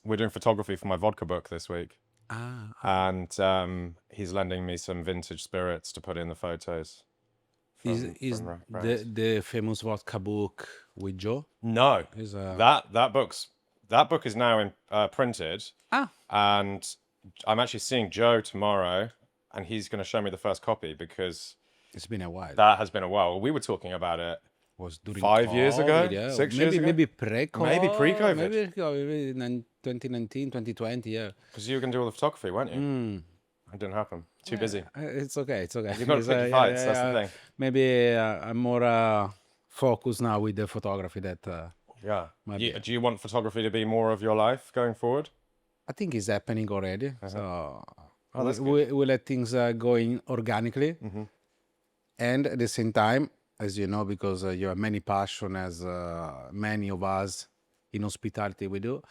we're doing photography for my vodka book this week. Ah, And he's lending me some vintage spirits to put in the photos. is brands. the famous vodka book with Joe? No, Is that book is now in printed, ah and I'm actually seeing Joe tomorrow, and he's going to show me the first copy because it's been a while. that has been a while. We were talking about it Was during 5 years ago, COVID, yeah. 6 years ago, Maybe pre-COVID. maybe pre-COVID, Maybe in 2019, 2020, yeah. because you were going to do all the photography, weren't you? It didn't happen. Too busy. It's okay, it's okay. You've got to pick your fights. That's the thing. Maybe I'm more focused now with the photography that Yeah. Maybe. Do you want photography to be more of your life going forward? I think is happening already. So that's we let things going organically. And at the same time, as you know, because you have many passion, as many of us in hospitality we do,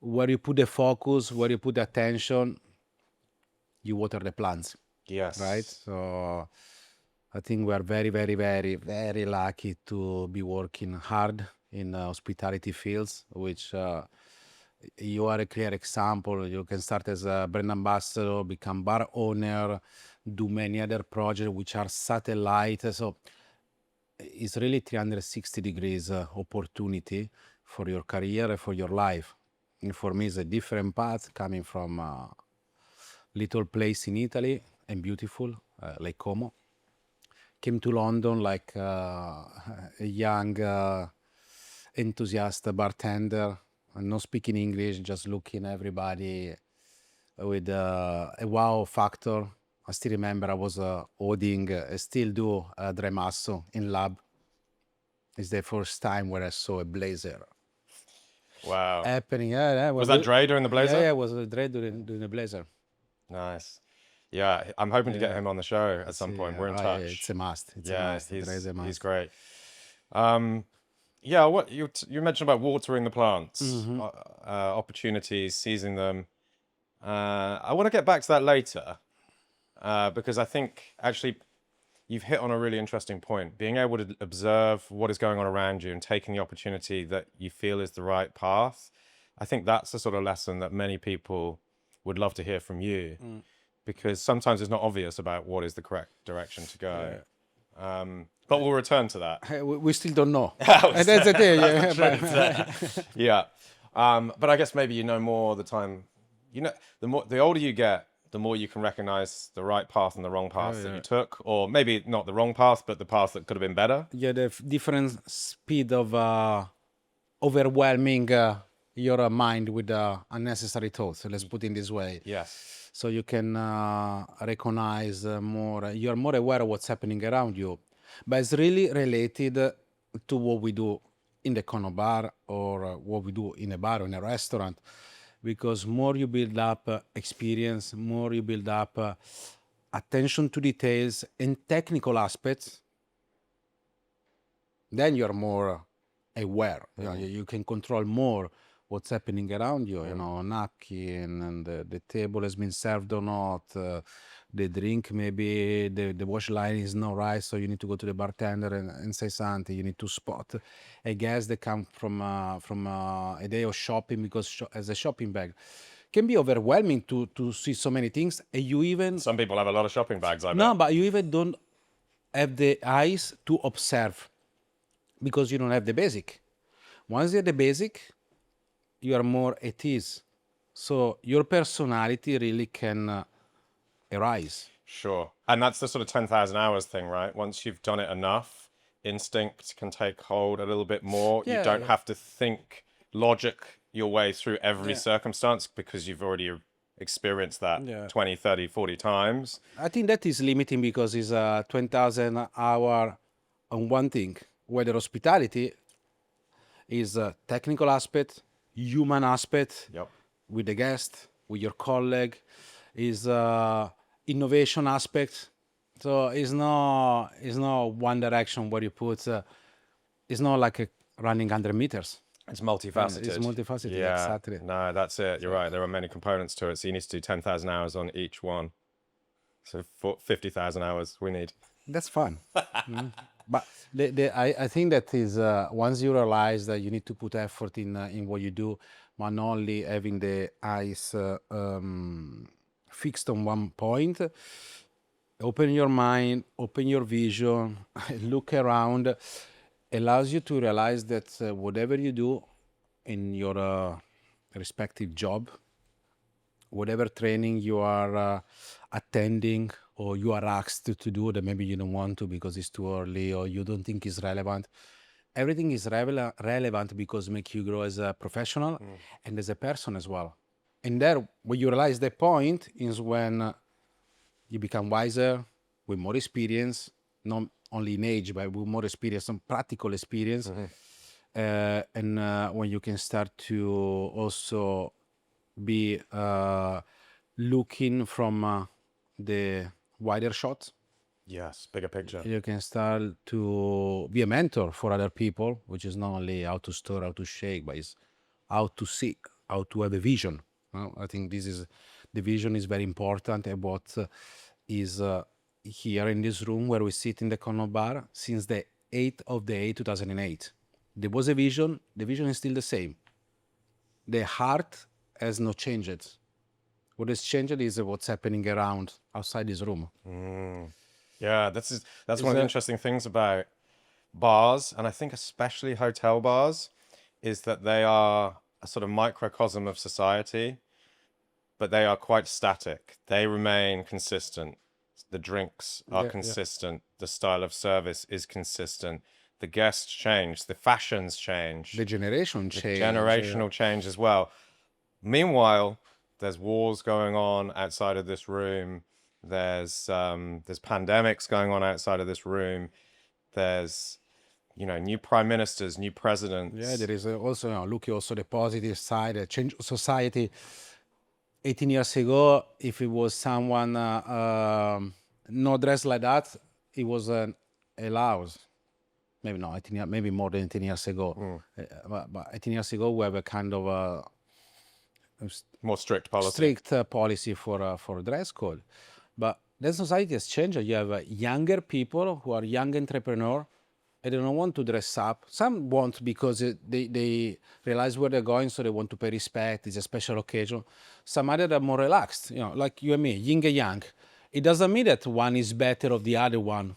where you put the focus, where you put the attention, you water the plants, Yes. right? So I think we are very, very, very, very lucky to be working hard in hospitality fields, which you are a clear example. You can start as a brand ambassador, become bar owner, do many other projects which are satellite. So it's really 360 degrees opportunity for your career and for your life. And for me, it's a different path coming from a little place in Italy and beautiful, like Como. Came to London like a young enthusiast bartender, not speaking English, just looking everybody with a wow factor. I still remember I was holding, I still do a Dremasso in lab. It's the first time where I saw a blazer Wow. happening. Yeah, Was that Dre doing the blazer? Yeah, it was Dre doing the blazer. Nice. Yeah, I'm hoping to get him on the show at some point. We're in touch. It's a must. It's a Yeah, must. Dre is a must. he's great. Yeah, what you mentioned about watering the plants, opportunities, seizing them. I want to get back to that later because I think actually you've hit on a really interesting point. Being able to observe what is going on around you and taking the opportunity that you feel is the right path. I think that's the sort of lesson that many people would love to hear from you, because sometimes it's not obvious about what is the correct direction to go. But we'll return to that. We still don't know. That's the thing. Yeah. But I guess maybe you know more the time. You know, the older you get, the more you can recognize the right path and the wrong path that you took, or maybe not the wrong path, but the path that could have been better. Yeah, the different speed of overwhelming your mind with unnecessary thoughts. Let's put it this way. Yes. So you can recognize more. You're more aware of what's happening around you, but it's really related to what we do in the Connaught Bar or what we do in a bar or in a restaurant. Because more you build up experience, more you build up attention to details and technical aspects, then you're more aware. You know, you can control more what's happening around you. You know, napkin and the table has been served or not. The drink, maybe the wash line is not right, so you need to go to the bartender and say something. You need to spot a guest that come from a day of shopping because as a shopping bag can be overwhelming to see so many things. And you even Some people have a lot of shopping bags. I bet. no, but you even don't have the eyes to observe because you don't have the basic. Once you have the basic, you are more at ease. So your personality really can arise. Sure. And that's the sort of 10,000 hours thing, right? Once you've done it enough, instinct can take hold a little bit more. You don't have to think logic your way through every circumstance because you've already experienced that 20, 30, 40 times. I think that is limiting because it's 20,000 hour on one thing, whether hospitality is a technical aspect, human aspect with the guest, with your colleague, is innovation aspect. So it's not one direction where you put. It's not like running 100 meters. It's multifaceted. It's multifaceted. Yeah, Exactly. no, that's it. You're right. There are many components to it. So you need to do 10,000 hours on each one. So 50,000 hours we need. That's fun. But I think that is once you realize that you need to put effort in what you do, but only having the eyes fixed on one point. Open your mind, open your vision, look around, allows you to realize that whatever you do in your respective job, whatever training you are attending or you are asked to do that maybe you don't want to because it's too early or you don't think is relevant, everything is relevant because make you grow as a professional and as a person as well. And there, when you realize that point is when you become wiser with more experience, not only in age, but with more experience, some practical experience. And when you can start to also be looking from the wider shot. Yes, bigger picture. You can start to be a mentor for other people, which is not only how to stir, how to shake, but it's how to see, how to have a vision. I think the vision is very important, and what is here in this room where we sit in the Connaught Bar since the 8th of the 8th, 2008. There was a vision, the vision is still the same. The heart has not changed. What has changed is what's happening around outside this room. Yeah, that's one of the interesting things about bars, and I think especially hotel bars, is that they are a sort of microcosm of society, but they are quite static. They remain consistent. The drinks are consistent. The style of service is consistent. The guests change. The fashions change. The generation change. Generational change as well. Meanwhile, there's wars going on outside of this room. There's pandemics going on outside of this room. There's, new prime ministers, new presidents. Yeah, there is also, looking also the positive side, change of society. 18 years ago, if it was someone not dressed like that, it was allowed. Maybe not 18 years, maybe more than 18 years ago. But 18 years ago, we have a kind of more strict policy. Strict policy for dress code. But the society has changed. You have younger people who are young entrepreneurs and they don't want to dress up. Some want because they realize where they're going, so they want to pay respect. It's a special occasion. Some others are more relaxed, like you and me, yin and yang. It doesn't mean that one is better of the other one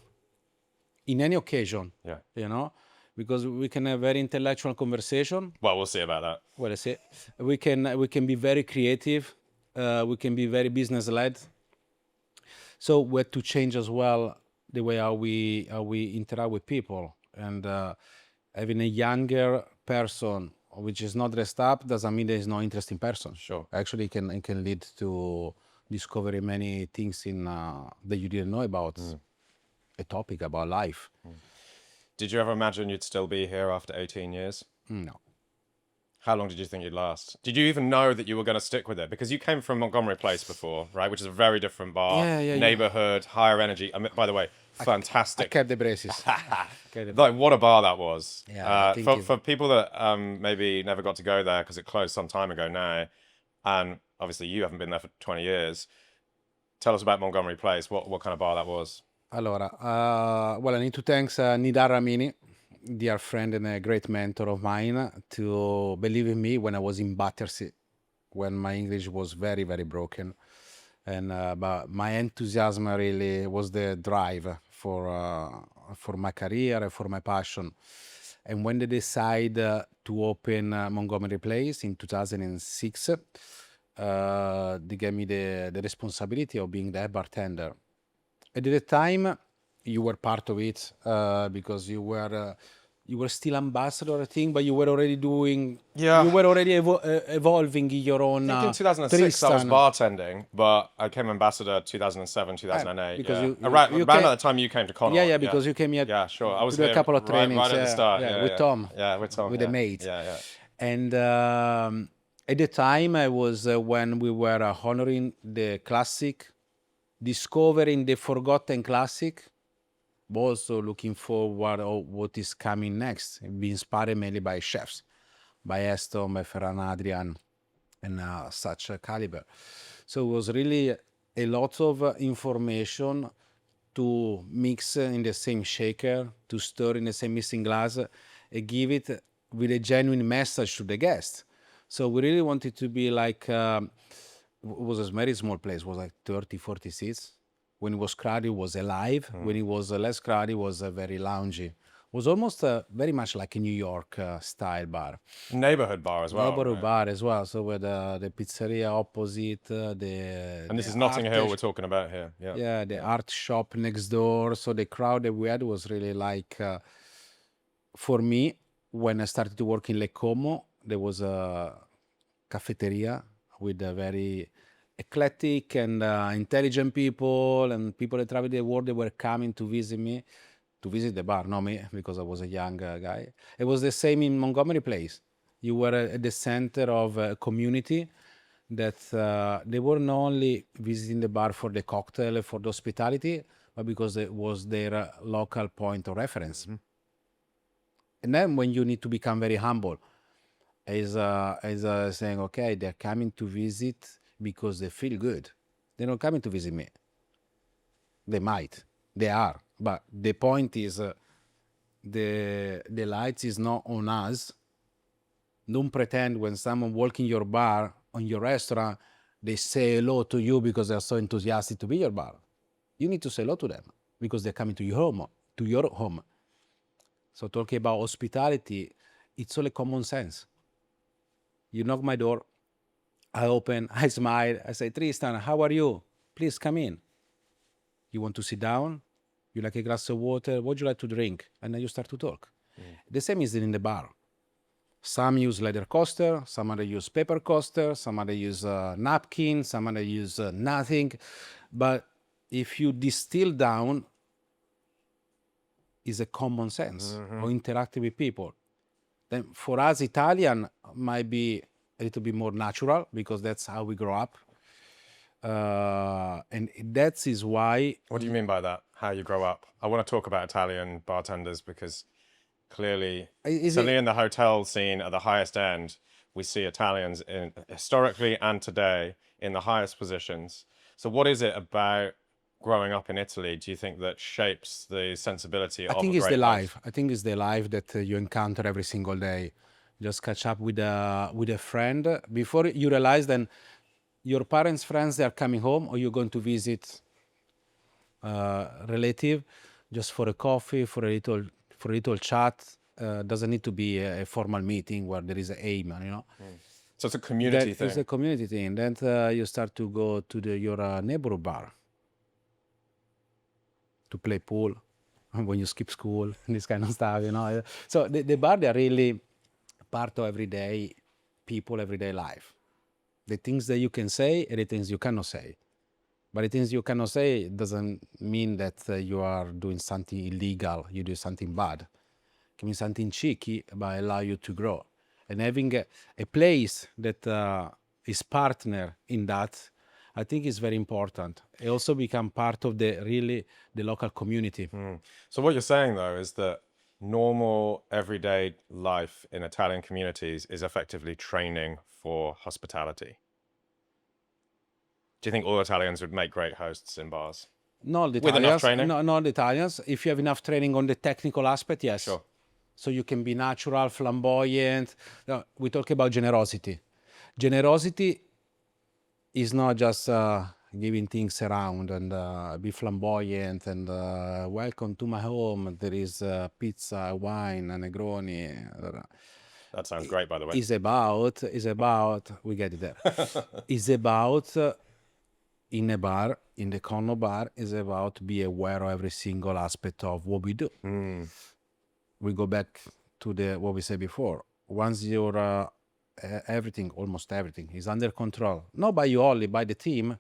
in any occasion. Yeah. Because we can have very intellectual conversation. Well, we'll see about that. What I say, we can be very creative. We can be very business led. So we have to change as well the way how we interact with people, and having a younger person which is not dressed up doesn't mean there is no interesting person. Sure. Actually, it can lead to discovering many things that you didn't know about a topic about life. Did you ever imagine you'd still be here after 18 years? No. How long did you think you'd last? Did you even know that you were going to stick with it? Because you came from Montgomery Place before, right? Which is a very different bar. Neighbourhood, higher energy. I mean, by the way, fantastic. I kept the braces. Like, what a bar that was. Yeah, for people that maybe never got to go there because it closed some time ago now, and obviously you haven't been there for 20 years. Tell us about Montgomery Place. What kind of bar that was? Allora, well, I need to thank Nidar Ramini, dear friend and a great mentor of mine, to believe in me when I was in Battersea, when my English was very, very broken. And but my enthusiasm really was the drive for my career and for my passion. And when they decide to open Montgomery Place in 2006, they gave me the responsibility of being the bartender. At the time, you were part of it because you were still ambassador, I think, but you were already doing. Yeah. You were already evolving your own. I think in 2006 I was bartending, but I became ambassador 2007, 2008. Because around about the time you came to Connaught. Yeah, because you came here. Yeah, sure. I was to do here a couple of trainings right at the start. with Tom. Yeah, with Tom. With a mate. Yeah. And at the time, I was when we were honoring the classic, discovering the forgotten classic, but also looking forward of what is coming next. Be inspired mainly by chefs, by Aston, by Ferran Adrian, and such a caliber. So it was really a lot of information to mix in the same shaker, to stir in the same mixing glass, and give it with a genuine message to the guest. So we really wanted to be like, it was a very small place, it was like 30, 40 seats. When it was crowded, it was alive. When it was less crowded, it was very loungy. It was almost very much like a New York style bar. Neighbourhood bar as well. Neighborhood Right? bar as well. So with the pizzeria opposite, And this the is Notting art Hill we're talking about here. Yeah. yeah, the art shop next door. So the crowd that we had was really like, for me, when I started to work in Lake Como, there was a cafeteria with a very eclectic and intelligent people and people that travel the world. They were coming to visit me, to visit the bar, not me, because I was a young guy. It was the same in Montgomery Place. You were at the center of a community that they were not only visiting the bar for the cocktail, for the hospitality, but because it was their local point of reference. And then when you need to become very humble, is saying, okay, they're coming to visit because they feel good. They're not coming to visit me. They might, they are, but the point is, the lights is not on us. Don't pretend when someone walk in your bar, on your restaurant, they say hello to you because they're so enthusiastic to be your bar. You need to say hello to them because they're coming to your home, to your home. So talking about hospitality, it's all a common sense. You knock my door, I open, I smile, I say, Tristan, how are you? Please come in. You want to sit down? You like a glass of water? What would you like to drink? And then you start to talk. The same is in the bar. Some use leather coaster, some other use paper coaster, some other use napkin, some other use nothing. But if you distill down, is a common sense or interacting with people. Then for us, Italian might be a little bit more natural because that's how we grow up. And that is why. What do you mean by that? How you grow up? I want to talk about Italian bartenders because clearly, certainly in the hotel scene at the highest end, we see Italians historically and today in the highest positions. So what is it about growing up in Italy, do you think, that shapes the sensibility of I think a it's great the host? life. I think it's the life that you encounter every single day. Just catch up with a friend before you realize then your parents' friends, they are coming home, or you're going to visit relative just for a coffee, for a little chat. Doesn't need to be a formal meeting where there is an aim, you know. So it's a community That thing. is a community thing. Then you start to go to your neighborhood bar to play pool when you skip school, this kind of stuff, you know. So the bar, they're really part of everyday people, everyday life. The things that you can say and the things you cannot say. But the things you cannot say doesn't mean that you are doing something illegal, you do something bad. It can be something cheeky, but allow you to grow. And having a place that is partner in that, I think is very important. It also become part of the local community. So what you're saying, though, is that normal everyday life in Italian communities is effectively training for hospitality. Do you think all Italians would make great hosts in bars? Not the With enough Italians, training? no, not the Italians. If you have enough training on the technical aspect, yes. Sure. So you can be natural, flamboyant. No, we talk about generosity. Generosity is not just giving things around and be flamboyant and welcome to my home. There is pizza, wine, and Negroni. That sounds great, by the way. Is about we get it there. Is about in a bar, in the Connaught Bar, is about be aware of every single aspect of what we do. We go back to what we said before. Once you're everything, almost everything, is under control, not by you only, by the team,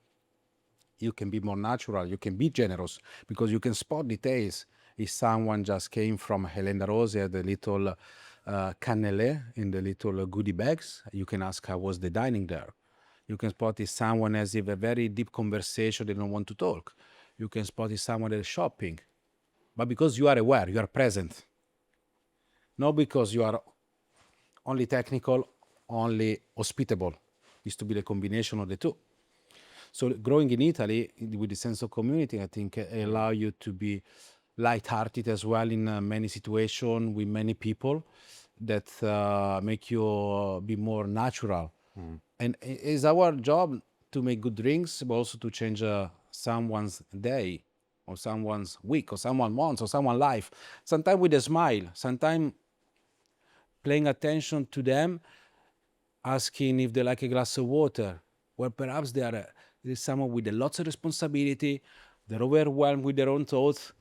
you can be more natural, you can be generous, because you can spot details. If someone just came from Helena Rosia, the little cannelé in the little goodie bags, you can ask how was the dining there. You can spot if someone has a very deep conversation, they don't want to talk. You can spot if someone is shopping. But because you are aware, you are present. Not because you are only technical, only hospitable. It's to be the combination of the two. So growing in Italy with the sense of community, I think allow you to be light-hearted as well in many situations with many people. that make you be more natural. And it's our job to make good drinks, but also to change someone's day, or someone's week, or someone's month, or someone's life. Sometimes with a smile, sometimes paying attention to them, asking if they like a glass of water, where perhaps there's someone with lots of responsibility, they're overwhelmed with their own thoughts,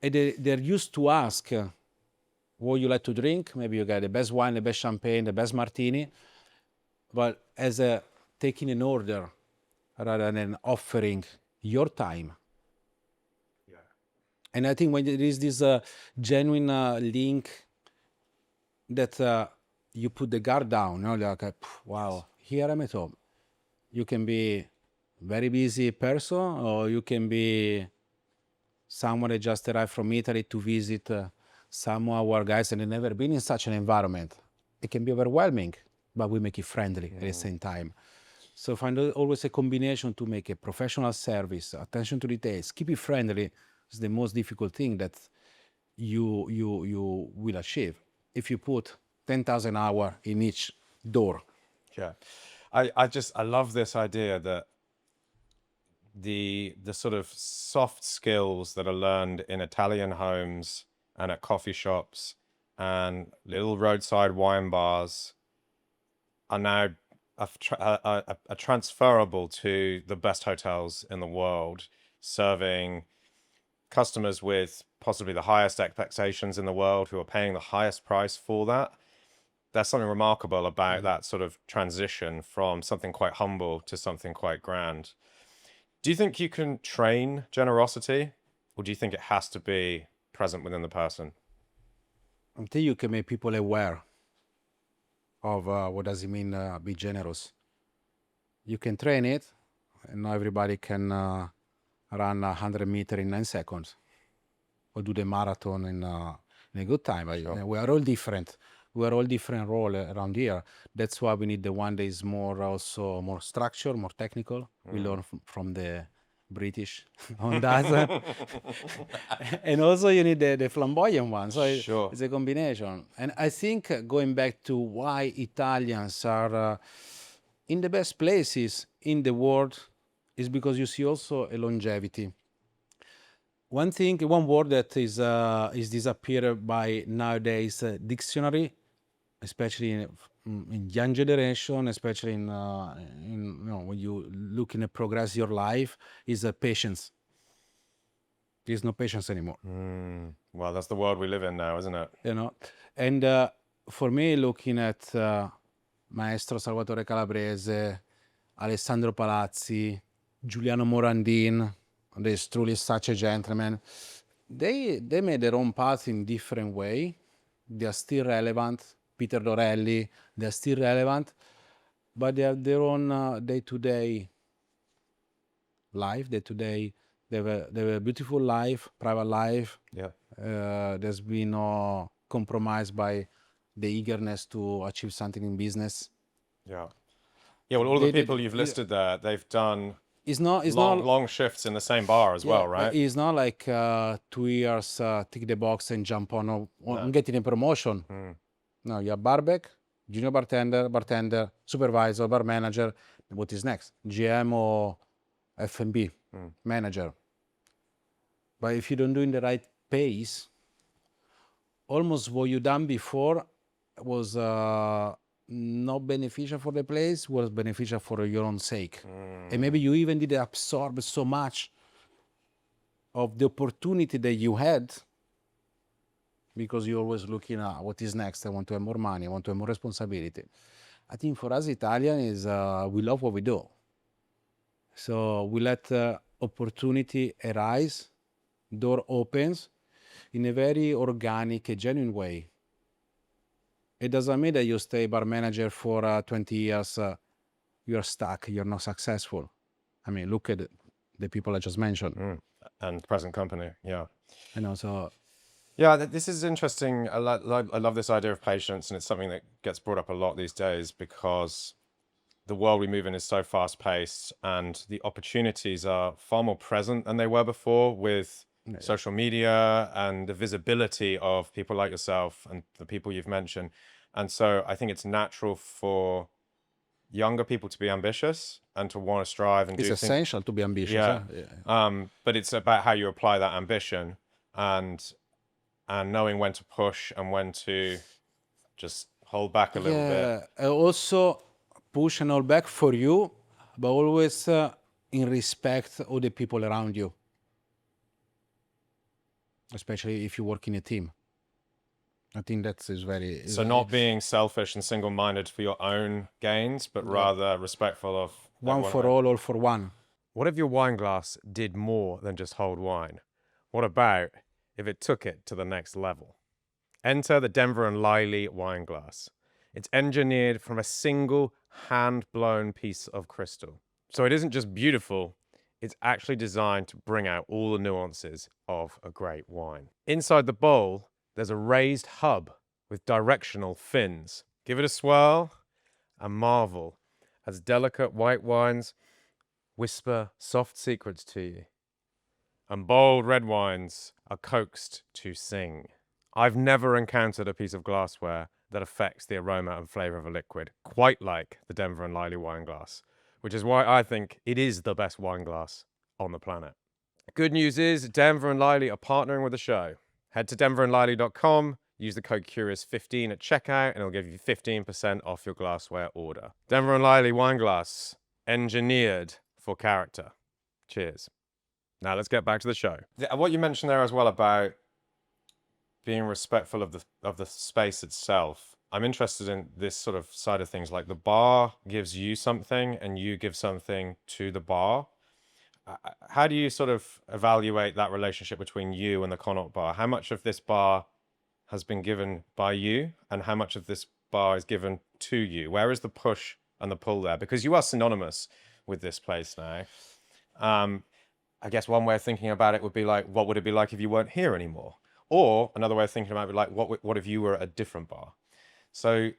and they're used to ask what you like to drink. Maybe you got the best wine, the best champagne, the best martini, but as a taking an order rather than offering your time. Yeah. And I think when there is this genuine link that you put the guard down, you know, like, wow, here I'm at home. You can be very busy person, or you can be someone that just arrived from Italy to visit some of our guys and they've never been in such an environment. It can be overwhelming, but we make it friendly at the same time. So find always a combination to make a professional service, attention to details, keep it friendly is the most difficult thing that you will achieve. If you put 10,000 hours in each door. Yeah. I love this idea that the sort of soft skills that are learned in Italian homes and at coffee shops and little roadside wine bars are now transferable to the best hotels in the world, serving customers with possibly the highest expectations in the world, who are paying the highest price for that. There's something remarkable about that sort of transition from something quite humble to something quite grand. Do you think you can train generosity, or do you think it has to be present within the person? Until you can make people aware of what does it mean be generous. You can train it, and not everybody can run 100 meters in 9 seconds or do the marathon in a good time. We are all different. We are all different role around here. That's why we need the one that is more structured, more technical. We learn from the British on that. And also you need the flamboyant one. So it's a combination. And I think going back to why Italians are in the best places in the world is because you see also a longevity. One word that is disappeared by nowadays dictionary, especially in young generation, especially in when you look in a progress your life, is patience. There's no patience anymore. Well, that's the world we live in now, isn't it? You know, and for me, looking at Maestro Salvatore Calabrese, Alessandro Palazzi, Giuliano Morandin, there's truly such a gentleman. They made their own path in different way. They are still relevant. Peter Dorelli, they're still relevant, but they have their own day-to-day life. They have a beautiful life, private life. Yeah. There's been no compromise by the eagerness to achieve something in business. Yeah. Yeah, well, all the people you've listed there, they've done long shifts in the same bar as well, right? It's not like 2 years, tick the box and jump on getting a promotion. No, you're barback, junior bartender, supervisor, bar manager. What is next? GM or F&B manager. But if you don't do in the right pace, almost what you done before was not beneficial for the place, was beneficial for your own sake. And maybe you even did absorb so much of the opportunity that you had because you're always looking at what is next. I want to have more money. I want to have more responsibility. I think for us Italian is we love what we do. So we let opportunity arise, door opens in a very organic, genuine way. It doesn't mean that you stay bar manager for 20 years, you're stuck, you're not successful. I mean, look at the people I just mentioned. And present company, yeah. And also... Yeah, this is interesting. I love this idea of patience, and it's something that gets brought up a lot these days because the world we move in is so fast-paced and the opportunities are far more present than they were before with social media and the visibility of people like yourself and the people you've mentioned. And so I think it's natural for younger people to be ambitious and to want to strive and It's do things. essential to be ambitious. Yeah. Yeah. But it's about how you apply that ambition and knowing when to push and when to just hold back a little bit. Yeah, also push and all back for you, but always in respect of the people around you, especially if you work in a team. I think that is very. So not being selfish and single-minded for your own gains, but rather respectful of one everyone for around. all for one. What if your wine glass did more than just hold wine? What about if it took it to the next level? Enter the Denver and Liley wine glass. It's engineered from a single hand-blown piece of crystal. So it isn't just beautiful, it's actually designed to bring out all the nuances of a great wine. Inside the bowl, there's a raised hub with directional fins. Give it a swirl and marvel as delicate white wines whisper soft secrets to you, and bold red wines are coaxed to sing. I've never encountered a piece of glassware that affects the aroma and flavor of a liquid quite like the Denver and Liley wine glass, which is why I think it is the best wine glass on the planet. Good news is Denver and Liley are partnering with the show. Head to denverandliley.com, use the code CURIOUS15 at checkout, and it'll give you 15% off your glassware order. Denver and Liley wine glass, engineered for character. Cheers. Now let's get back to the show. What you mentioned there as well about being respectful of the space itself. I'm interested in this sort of side of things, like the bar gives you something and you give something to the bar. How do you sort of evaluate that relationship between you and the Connaught Bar? How much of this bar has been given by you and how much of this bar is given to you? Where is the push and the pull there? Because you are synonymous with this place now. I guess one way of thinking about it would be like, what would it be like if you weren't here anymore? Or another way of thinking about it would be like, what if you were at a different bar? So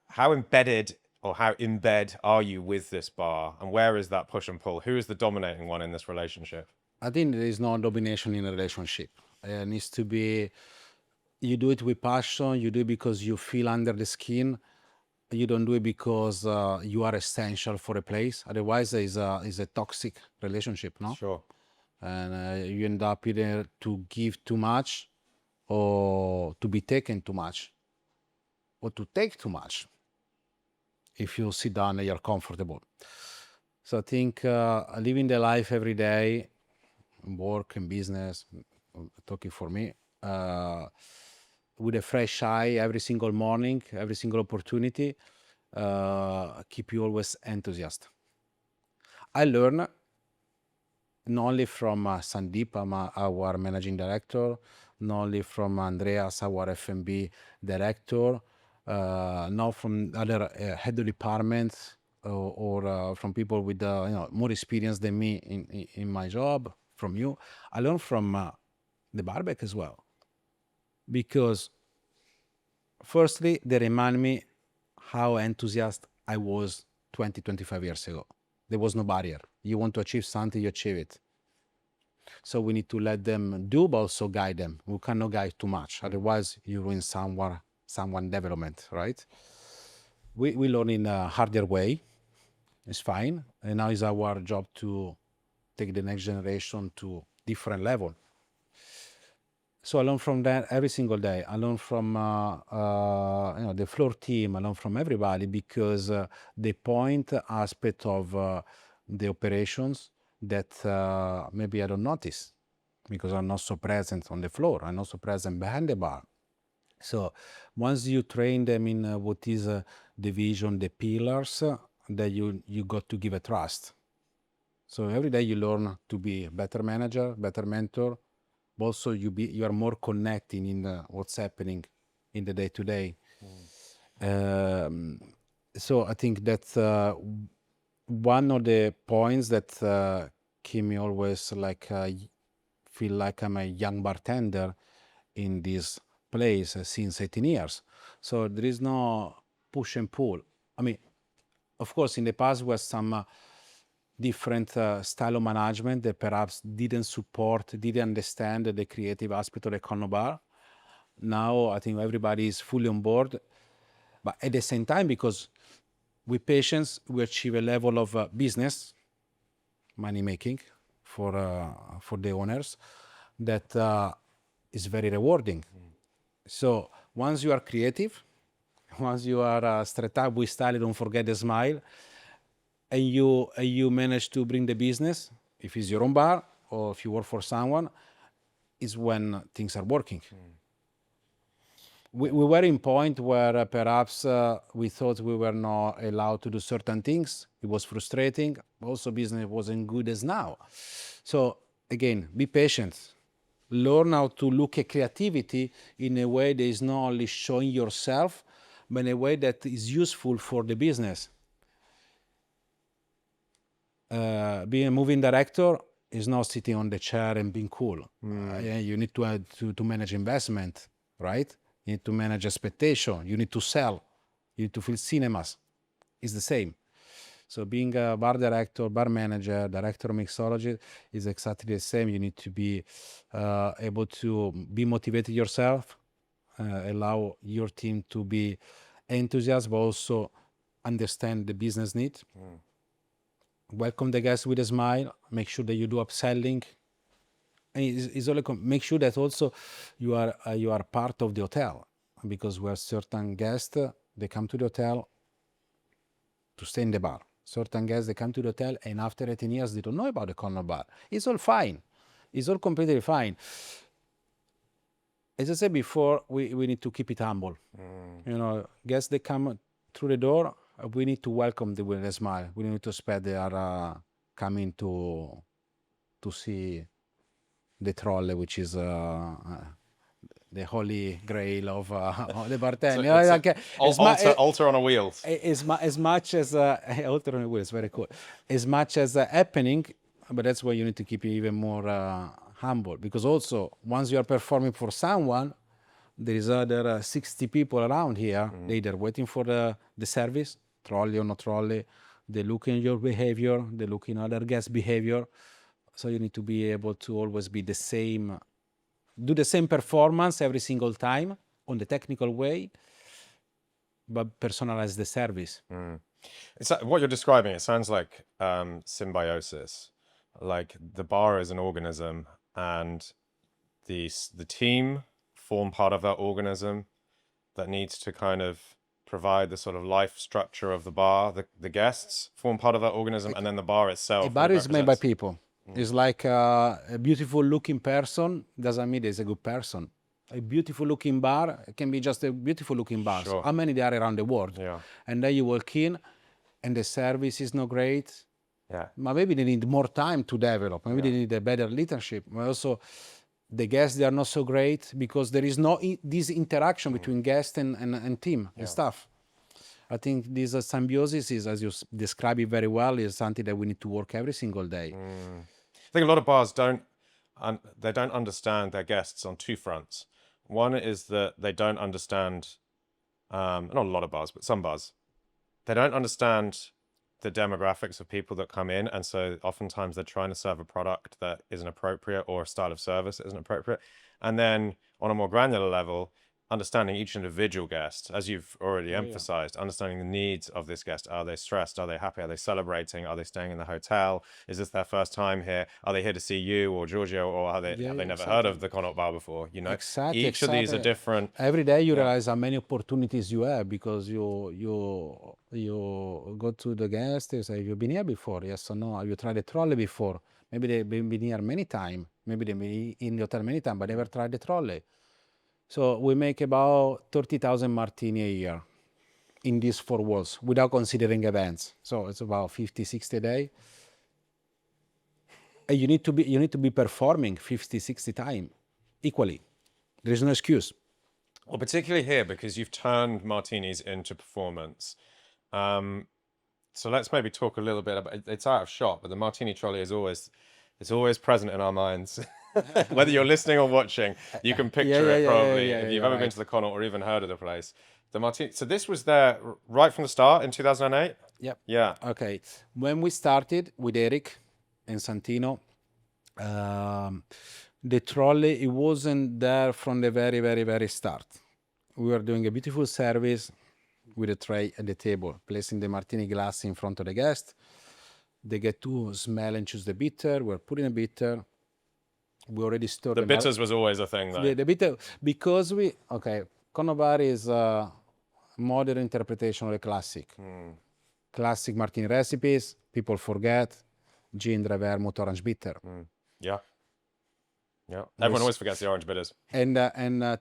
how embedded or how in bed are you with this bar? And where is that push and pull? Who is the dominating one in this relationship? I think there is no domination in a relationship. It needs to be, you do it with passion, you do it because you feel under the skin. You don't do it because you are essential for a place. Otherwise, it's a toxic relationship, no? Sure. And you end up either to give too much or to be taken too much or to take too much if you sit down and you're comfortable. So I think living the life every day, work and business, talking for me, with a fresh eye every single morning, every single opportunity, keep you always enthusiastic. I learn not only from Sandeep, our managing director, not only from Andreas, our F&B director, not from other head of departments or from people with more experience than me in my job, from you. I learn from the barback as well. Because firstly, they remind me how enthusiastic I was 20, 25 years ago. There was no barrier. You want to achieve something, you achieve it. So we need to let them do, but also guide them. We cannot guide too much. Otherwise, you ruin someone development, right? We learn in a harder way. It's fine. And now it's our job to take the next generation to different level. So I learn from that every single day. I learn from the floor team. I learn from everybody because the point aspect of the operations that maybe I don't notice because I'm not so present on the floor. I'm not so present behind the bar. So once you train them in what is the vision, the pillars, that you got to give a trust. So every day you learn to be a better manager, better mentor. Also, you are more connecting in what's happening in the day-to-day. So I think that's one of the points that keep me always like feel like I'm a young bartender in this place since 18 years. So there is no push and pull. I mean, of course, in the past was some different style of management that perhaps didn't understand the creative aspect of the Connaught Bar. Now I think everybody is fully on board, but at the same time, because with patience we achieve a level of business, money making for the owners that is very rewarding. So once you are creative, once you are straight up with style, don't forget the smile, and you manage to bring the business, if it's your own bar or if you work for someone, is when things are working. We were in point where perhaps we thought we were not allowed to do certain things. It was frustrating. Also, business wasn't good as now. So again, be patient. Learn how to look at creativity in a way that is not only showing yourself, but in a way that is useful for the business. Being a moving director is not sitting on the chair and being cool. You need to manage investment, right? You need to manage expectation. You need to sell. You need to fill cinemas. It's the same. So being a bar director, bar manager, director of mixology is exactly the same. You need to be able to be motivated yourself, allow your team to be enthusiastic, but also understand the business need. Welcome the guests with a smile. Make sure that you do upselling. And it's all make sure that also you are part of the hotel, because we have certain guests they come to the hotel to stay in the bar. Certain guests they come to the hotel and after 18 years they don't know about the Connaught Bar. It's all fine. It's all completely fine. As I said before, we need to keep it humble. You know, guests they come through the door, we need to welcome them with a smile. We need to expect they are coming to see the Trolley, which is the holy grail of the bartender. Altar on a wheel. As much as altar on a wheel is very cool. As much as happening, but that's why you need to keep it even more humble, because also once you are performing for someone, there is other 60 people around here. They either waiting for the service, trolley or no trolley. They look in your behavior. They look in other guest behavior. So you need to be able to always be the same, do the same performance every single time on the technical way, but personalize the service. It's what you're describing. It sounds like symbiosis. Like the bar is an organism, and the team form part of that organism that needs to kind of provide the sort of life structure of the bar. The guests form part of that organism, and then the bar itself. A bar is made by people. It's like a beautiful looking person doesn't mean there's a good person. A beautiful looking bar can be just a beautiful looking bar. Sure. How many there are around the world? Yeah. And then you walk in and the service is not great. Yeah. But maybe they need more time to develop. Maybe they need a better leadership. But also the guests, they are not so great because there is no this interaction between guest and team and staff. I think this symbiosis is, as you describe it very well, is something that we need to work every single day. I think a lot of bars don't understand their guests on two fronts. One is that they don't understand, not a lot of bars, but some bars, they don't understand the demographics of people that come in, and so oftentimes they're trying to serve a product that isn't appropriate or a style of service that isn't appropriate. And then on a more granular level, understanding each individual guest, as you've already emphasized, understanding the needs of this guest. Are they stressed? Are they happy? Are they celebrating? Are they staying in the hotel? Is this their first time here? Are they here to see you or Giorgio, or have they never heard of the Connaught Bar before? You know, each of these are different. Every day you realize how many opportunities you have, because you go to the guest, you say, have you been here before? Yes or no? Have you tried the trolley before? Maybe they've been here many times. Maybe they've been in the hotel many times, but never tried the trolley. So we make about 30,000 Martini a year in these four walls without considering events. So it's about 50, 60 a day. And you need to be performing 50, 60 times equally. There is no excuse. Well, particularly here, because you've turned martinis into performance. So let's maybe talk a little bit about, it's out of shot, but the Martini trolley is always present in our minds. Whether you're listening or watching, you can picture it probably if you've ever been to the Connaught or even heard of the place. The Martini. So this was there right from the start in 2008? Yep. Yeah. Okay. When we started with Eric and Santino, the trolley, it wasn't there from the very, very, very start. We were doing a beautiful service with a tray at the table, placing the martini glass in front of the guest. They get to smell and choose the bitter. We're putting a bitter. We already stored The bitters was always a thing, though. the bitter, because Connaught Bar is a modern interpretation of the classic. Classic martini recipes, people forget, gin, dry vermouth, orange bitter. Yeah. Yeah. Everyone always forgets the orange bitters. And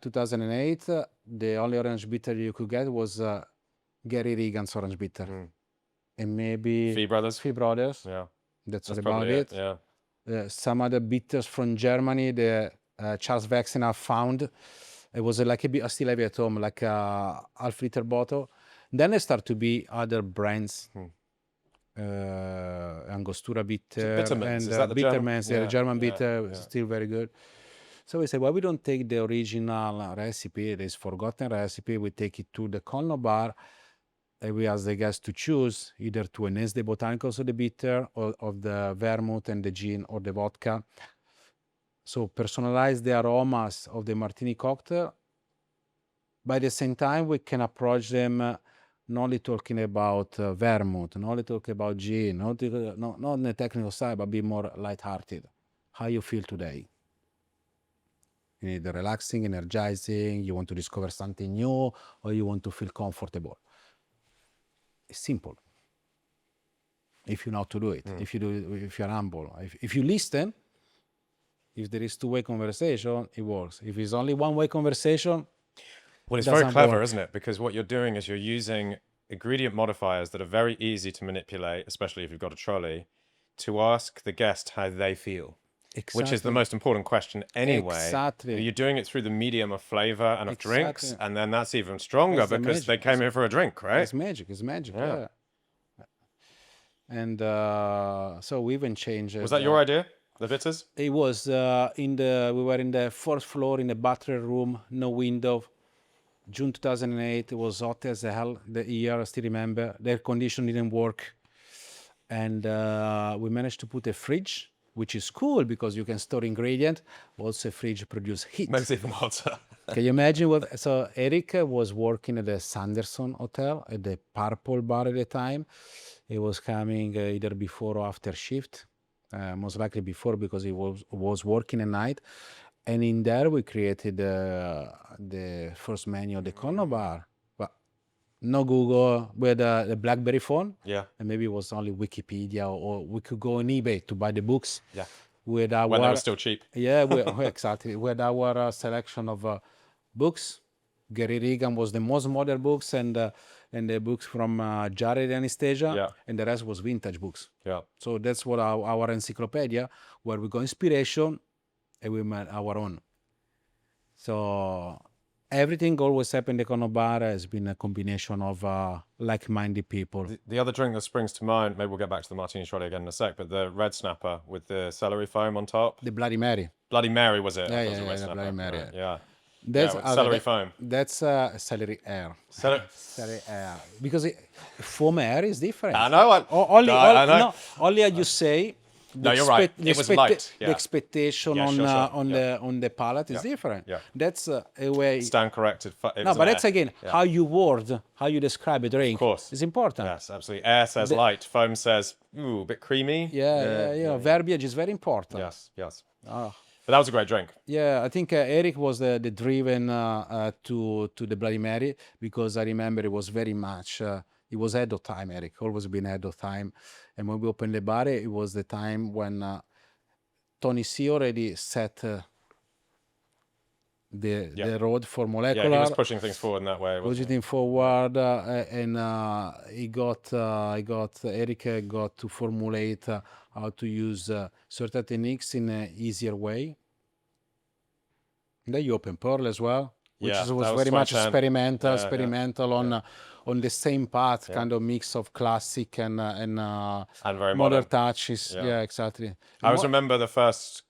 2008, the only orange bitter you could get was Gary Regan's orange bitter. And maybe Fee Brothers. Fee Brothers. Yeah. That's about Probably it. Yeah. Some other bitters from Germany, the Charles Wexner found. It was like I still have it at home, like a half-liter bottle. Then there start to be other brands. Angostura bitter. Bittermans, is and that the German? Bittermans, Yeah, the German yeah, bitter, yeah. still very good. So we said, why we don't take the original recipe, this forgotten recipe, we take it to the Connaught Bar, and we ask the guests to choose either to enhance the botanicals of the bitter, or of the vermouth and the gin or the vodka. So personalize the aromas of the martini cocktail. By the same time, we can approach them not only talking about vermouth, not only talking about gin, not on the technical side, but be more lighthearted. How you feel today? You need the relaxing, energizing, you want to discover something new, or you want to feel comfortable. It's simple. If you know how to do it, if you're humble, if you listen, if there is two-way conversation, it works. If it's only one-way conversation, Well, it's very clever, isn't it? Because what you're doing is you're using ingredient modifiers that are very easy to manipulate, especially if you've got a trolley, to ask the guest how they feel. Exactly. Which is the most important question anyway. Exactly. You're doing it through the medium of flavor and of drinks, Exactly. and then that's even stronger That's the because they magic. came here for a drink, right? It's magic. It's magic. Yeah. Yeah. And so we even changed. Was that your idea, the bitters? It was we were in the fourth floor in the battery room, no window. June 2008. It was hot as hell. The year I still remember. The air condition didn't work, and we managed to put a fridge, which is cool because you can store ingredient. Also, a fridge produce heat. Makes it even hotter. Can you imagine what? So Eric was working at the Sanderson Hotel at the Purple Bar at the time. He was coming either before or after shift, most likely before because he was working at night. And in there we created the first menu of the Connaught Bar. But no Google, we had the BlackBerry phone. Yeah. And maybe it was only Wikipedia, or we could go on eBay to buy the books. Yeah. With our, When they were still cheap. Yeah, exactly. We had our selection of books. Gary Regan was the most modern books, and the books from Jared Anastasia, Yeah. and the rest was vintage books. Yeah. So that's what our encyclopedia, where we got inspiration, and we made our own. So everything always happened in the Connaught Bar has been a combination of like-minded people. The other drink that springs to mind, maybe we'll get back to the Martini Trolley again in a sec, but the red snapper with the celery foam on top. The Bloody Mary. Bloody Mary, was it? Yeah, I thought it was yeah, a red the snapper. Bloody Mary. Right, yeah. That's with celery foam. That's celery air. Celery air. Because foam air is different. I know. I know. No, only you say. No, you're right. It was light. Yeah. The expectation Yeah, sure. on the palate is different. Yeah. That's a way. Stand corrected. No, but that's again how you word, how you describe a drink. Of course. Is important. Yes, absolutely. Air says light. Foam says, ooh, a bit creamy. Yeah. Verbiage is very important. Yes. Oh. But that was a great drink. Yeah, I think Eric was the driven to the Bloody Mary, because I remember it was very much. It was ahead of time, Eric. Always been ahead of time. And when we opened the bar, it was the time when Tony C already set the road for molecular. Yeah, he was pushing things forward in that way. Pushing forward, and Eric got to formulate how to use certain techniques in an easier way. And then you open Pearl as well, which was very much 2010. experimental on the same path, kind of mix of classic and very modern touches. Yeah, exactly. I always remember the first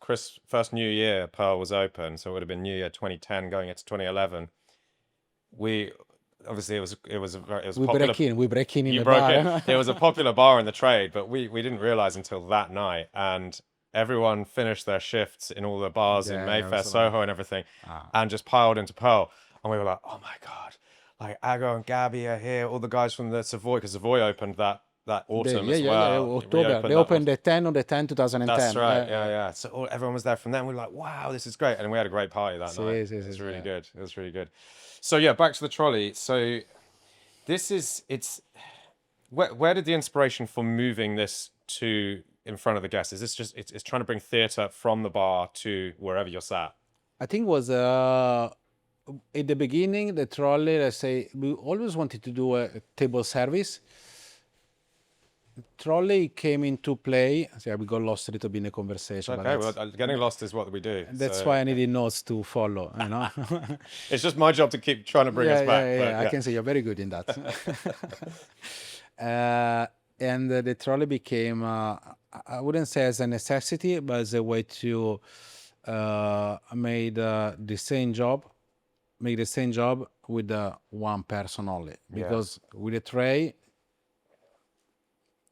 New Year Pearl was open, so it would have been New Year 2010 going into 2011. obviously it was a very, it was We popular. break in You the broke bar. it. It was a popular bar in the trade, but we didn't realize until that night. And everyone finished their shifts in all the bars in Yeah, Mayfair, so, Soho, and everything, ah. and just piled into Pearl. And we were like, oh my God, like Ago and Gabby are here. All the guys from the Savoy, because Savoy opened that autumn as well. It October. They reopened that opened the 10 on the 10, 2010. That's right. Yeah. So everyone was there from then. We were like, wow, this is great. And we had a great party that night. Sì, It was really yeah. good. It was really good. So yeah, back to the trolley. So it's where did the inspiration for moving this to in front of the guests? Is this just it's trying to bring theatre from the bar to wherever you're sat? I think it was in the beginning, the trolley, let's say, we always wanted to do a table service. Trolley came into play. Yeah, we got lost a little bit in the conversation. Okay, well, getting lost is what we do. That's so. why I needed notes to follow, you know. It's just my job to keep trying to bring us back. Yeah. I can say you're very good in that. And the trolley became, I wouldn't say as a necessity, but as a way to make the same job with one person only. Because with a tray,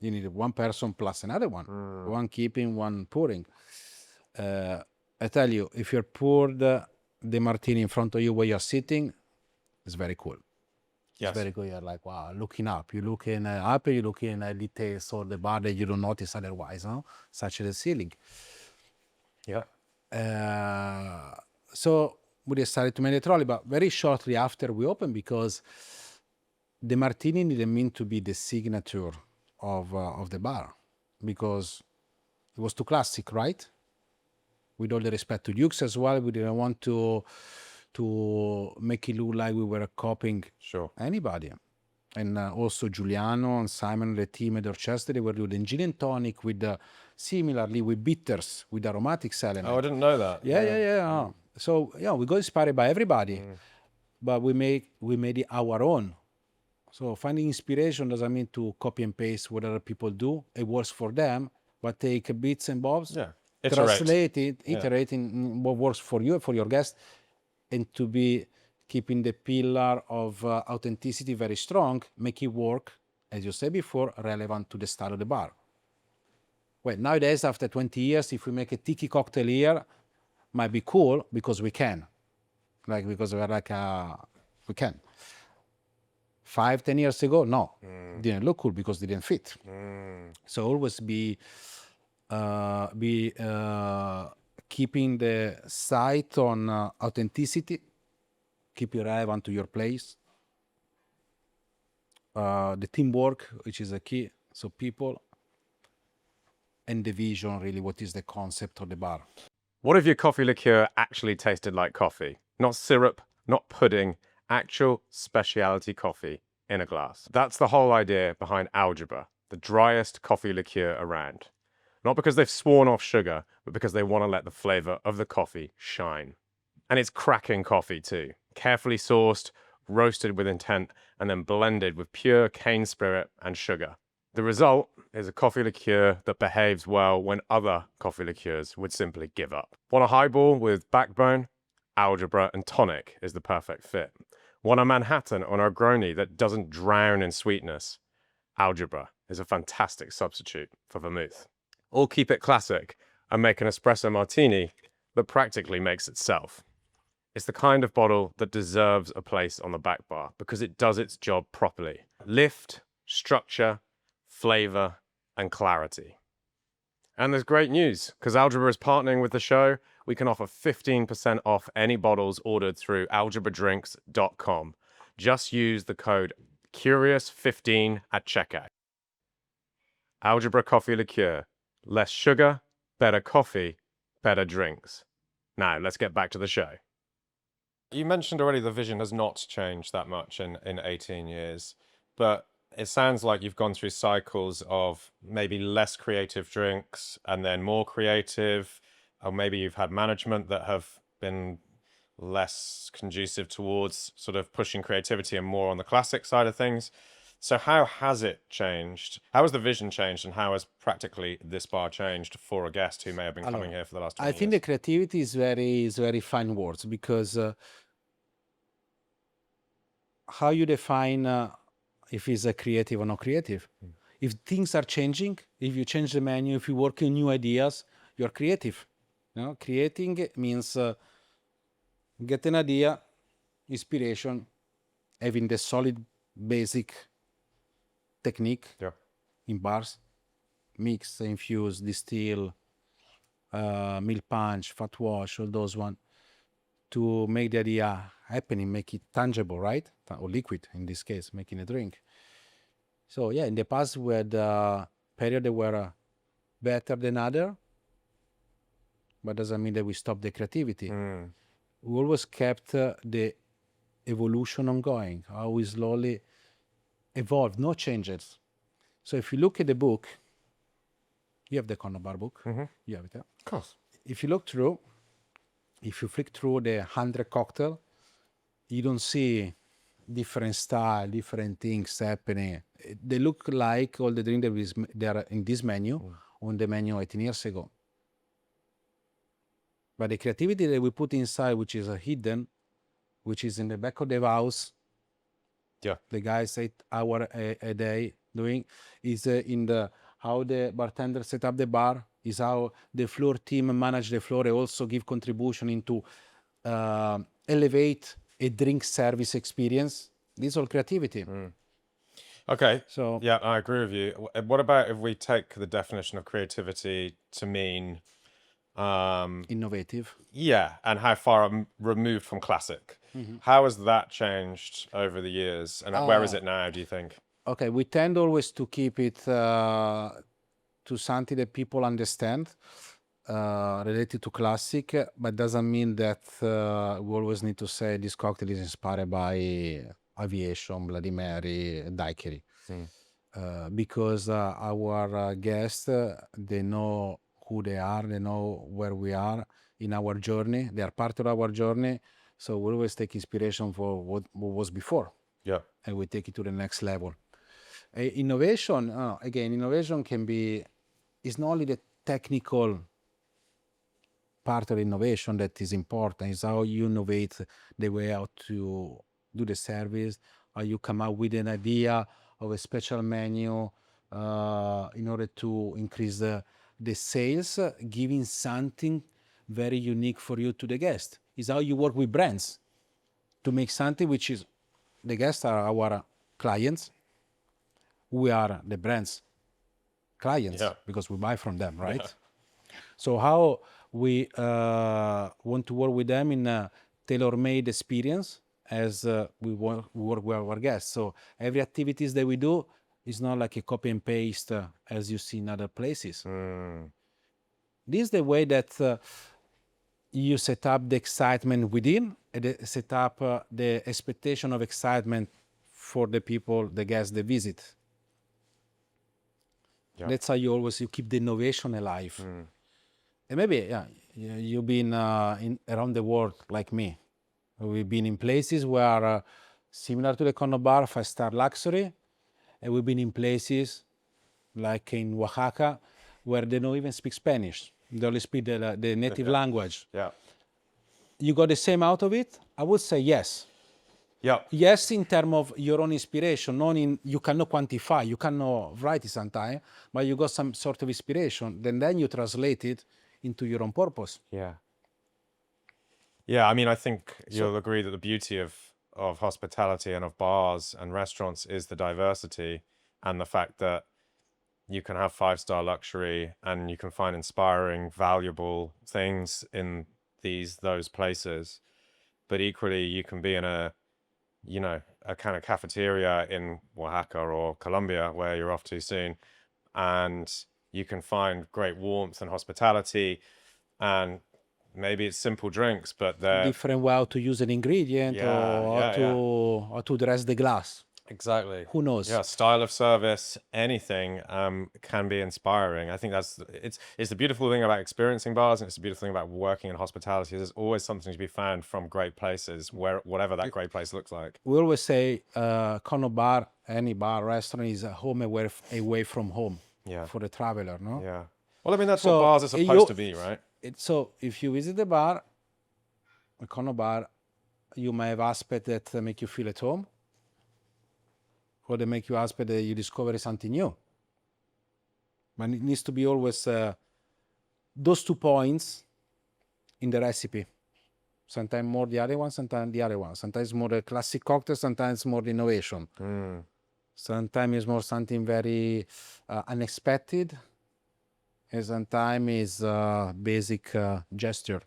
you need one person plus another one, one keeping, one pouring. I tell you, if you're poured the martini in front of you where you're sitting, it's very cool. Yes. It's very good. You're like, wow, looking up. You're looking up, you're looking at details of the bar that you don't notice otherwise, no? Such as the ceiling. Yeah. So we decided to make the trolley, but very shortly after we opened, because the martini didn't mean to be the signature of the bar, because it was too classic, right? With all the respect to Dukes as well, we didn't want to make it look like we were copying anybody. And also Giuliano and Simon and the team at Dorchester, they were doing gin and tonic with similarly with bitters, with aromatics element. Oh, I didn't know that. Yeah. So yeah, we got inspired by everybody, but we made it our own. So finding inspiration doesn't mean to copy and paste what other people do. It works for them, but take bits and bobs, translate it, iterate in what works for you, for your guest, and to be keeping the pillar of authenticity very strong, make it work, as you said before, relevant to the style of the bar. Well, nowadays, after 20 years, if we make a tiki cocktail here, might be cool because we can. Because we're we can. 5-10 years ago, no, didn't look cool because it didn't fit. So always be keeping the sight on authenticity, keep it relevant to your place. The teamwork, which is a key, so people, and the vision, really, what is the concept of the bar. What if your coffee liqueur actually tasted like coffee? Not syrup, not pudding, actual specialty coffee in a glass. That's the whole idea behind Algebra, the driest coffee liqueur around. Not because they've sworn off sugar, but because they want to let the flavor of the coffee shine. And it's cracking coffee too. Carefully sourced, roasted with intent, and then blended with pure cane spirit and sugar. The result is a coffee liqueur that behaves well when other coffee liqueurs would simply give up. Want a highball with backbone? Algebra and tonic is the perfect fit. Want a Manhattan or a Negroni that doesn't drown in sweetness? Algebra is a fantastic substitute for vermouth. Or keep it classic and make an espresso martini that practically makes itself. It's the kind of bottle that deserves a place on the back bar because it does its job properly. Lift, structure, flavor, and clarity. And there's great news, because Algebra is partnering with the show. We can offer 15% off any bottles ordered through algebradrinks.com. Just use the code CURIOUS15 at checkout. Algebra coffee liqueur. Less sugar, better coffee, better drinks. Now, let's get back to the show. You mentioned already the vision has not changed that much in 18 years, but it sounds like you've gone through cycles of maybe less creative drinks and then more creative, or maybe you've had management that have been less conducive towards sort of pushing creativity and more on the classic side of things. So how has it changed? How has the vision changed, and how has practically this bar changed for a guest who may have been coming here for the last 20 years? I think the creativity is very fine words, because how you define if it's a creative or not creative. If things are changing, if you change the menu, if you work on new ideas, you're creative. Creating means get an idea, inspiration, having the solid basic technique Yeah. in bars, mix, infuse, distill, milk punch, fat wash, all those one, to make the idea happening, make it tangible, right? Or liquid in this case, making a drink. So yeah, in the past we had periods that were better than other, but doesn't mean that we stopped the creativity. We always kept the evolution ongoing, how we slowly evolved, no changes. So if you look at the book, you have the Connaught Bar book, you have it, yeah? Of course. If you look through, if you flick through the 100 cocktail, you don't see different style, different things happening. They look like all the drinks that are in this menu, on the menu 18 years ago. But the creativity that we put inside, which is hidden, which is in the back of the house, Yeah. the guys 8 hours a day doing, is in the how the bartender set up the bar, is how the floor team manage the floor and also give contribution into elevate a drink service experience. This is all creativity. Okay. So Yeah, I agree with you. What about if we take the definition of creativity to mean, innovative. yeah, and how far removed from classic? How has that changed over the years, and where is it now, do you think? Okay, we tend always to keep it to something that people understand, related to classic, but doesn't mean that we always need to say this cocktail is inspired by aviation, Bloody Mary, daiquiri. Because our guests, they know who they are, they know where we are in our journey, they are part of our journey, so we always take inspiration for what was before. Yeah. And we take it to the next level. Innovation, again, innovation can be, it's not only the technical part of innovation that is important, it's how you innovate the way how to do the service, how you come up with an idea of a special menu in order to increase the sales, giving something very unique for you to the guest. It's how you work with brands to make something which is, the guests are our clients, we are the brand's clients, Yeah. because we buy from them, right? So how we want to work with them in a tailor-made experience as we work with our guests. So every activities that we do is not like a copy and paste as you see in other places. This is the way that you set up the excitement within, and set up the expectation of excitement for the people, the guests, the visit. Yeah. That's how you keep the innovation alive. And maybe, yeah, you've been around the world like me. We've been in places where similar to the Connaught Bar, 5-star luxury, and we've been in places like in Oaxaca where they don't even speak Spanish. They only speak the native language. Yeah. You got the same out of it? I would say yes. Yeah. Yes, in terms of your own inspiration, you cannot quantify, you cannot write it sometimes, but you got some sort of inspiration. Then you translate it into your own purpose. Yeah. Yeah, I mean, I think you'll agree that the beauty of hospitality and of bars and restaurants is the diversity and the fact that you can have 5-star luxury and you can find inspiring, valuable things in those places. But equally, you can be in a kind of cafeteria in Oaxaca or Colombia, where you're off to soon, and you can find great warmth and hospitality, and maybe it's simple drinks, but they're different way how to use an ingredient, or how to dress the glass. Exactly. Who knows? Yeah, style of service, anything can be inspiring. I think it's the beautiful thing about experiencing bars, and it's the beautiful thing about working in hospitality. There's always something to be found from great places, whatever that great place looks like. We always say Connaught Bar, any bar, restaurant is a home away from home. Yeah. For the traveler, no? Yeah. Well, I mean, that's what bars are supposed to be, right? So if you visit the bar, a Connaught Bar, you may have aspects that make you feel at home. or they make you aspect that you discover something new. But it needs to be always those 2 points in the recipe. Sometimes more the other one, sometimes the other one. Sometimes more the classic cocktail, sometimes more the innovation. Sometimes it's more something very unexpected, and sometimes is basic gesture.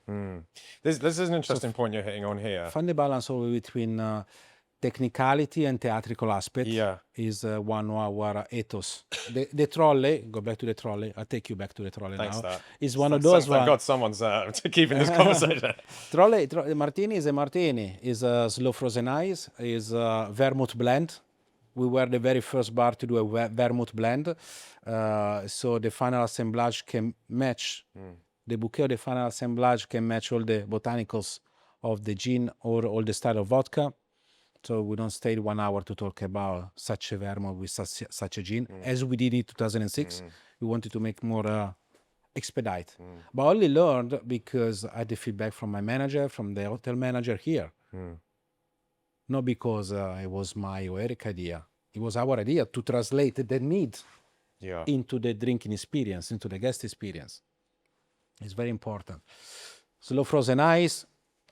This is an interesting point you're hitting on here. Find the balance always between technicality and theatrical aspect. Yeah. Is one of our ethos. The trolley, go back to the trolley. I'll take you back to the trolley Thanks, now. that. Is one of those Thank one. God someone's keeping this conversation. Trolley, Martini is a Martini. Is a slow frozen ice. Is a vermouth blend. We were the very first bar to do a vermouth blend. So the final assemblage can match, the bouquet of the final assemblage can match all the botanicals of the gin or all the style of vodka. So we don't stay 1 hour to talk about such a vermouth with such a gin. As we did in 2006, we wanted to make more expedite. But I only learned because I had the feedback from my manager, from the hotel manager here. Not because it was my or Eric idea. It was our idea to translate the need into the drinking experience, into the guest experience. It's very important. Slow frozen ice.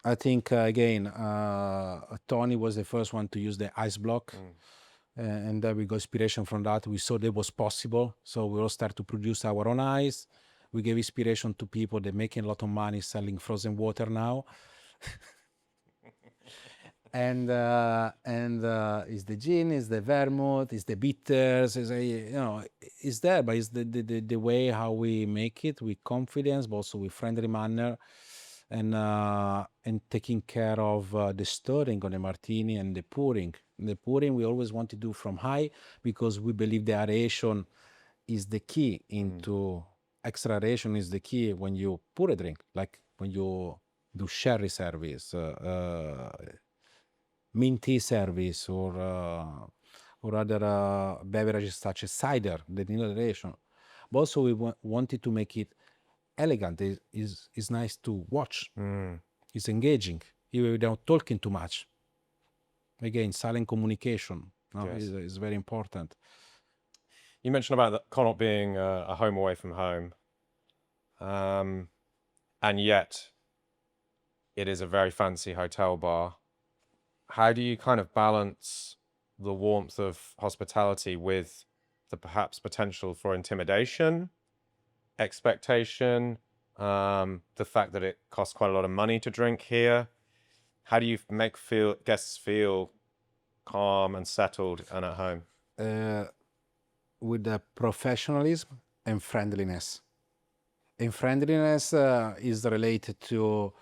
I think, again, Tony was the first one to use the ice block. And then we got inspiration from that. We saw that was possible. So we all started to produce our own ice. We gave inspiration to people that are making a lot of money selling frozen water now. And is the gin, is the vermouth, is the bitters, is it's there, but it's the way how we make it with confidence, but also with friendly manner, and taking care of the stirring on the martini and the pouring. The pouring we always want to do from high because we believe the aeration is the key into extra aeration is the key when you pour a drink, like when you do sherry service. Mint tea service or other beverages such as cider, the aeration. But also we wanted to make it elegant. It's nice to watch. It's engaging, even without talking too much. Again, silent communication is very important. You mentioned about the Connaught being a home away from home, and yet it is a very fancy hotel bar. How do you kind of balance the warmth of hospitality with the perhaps potential for intimidation, expectation, the fact that it costs quite a lot of money to drink here? How do you make guests feel calm and settled and at home? With the professionalism and friendliness. And friendliness is related to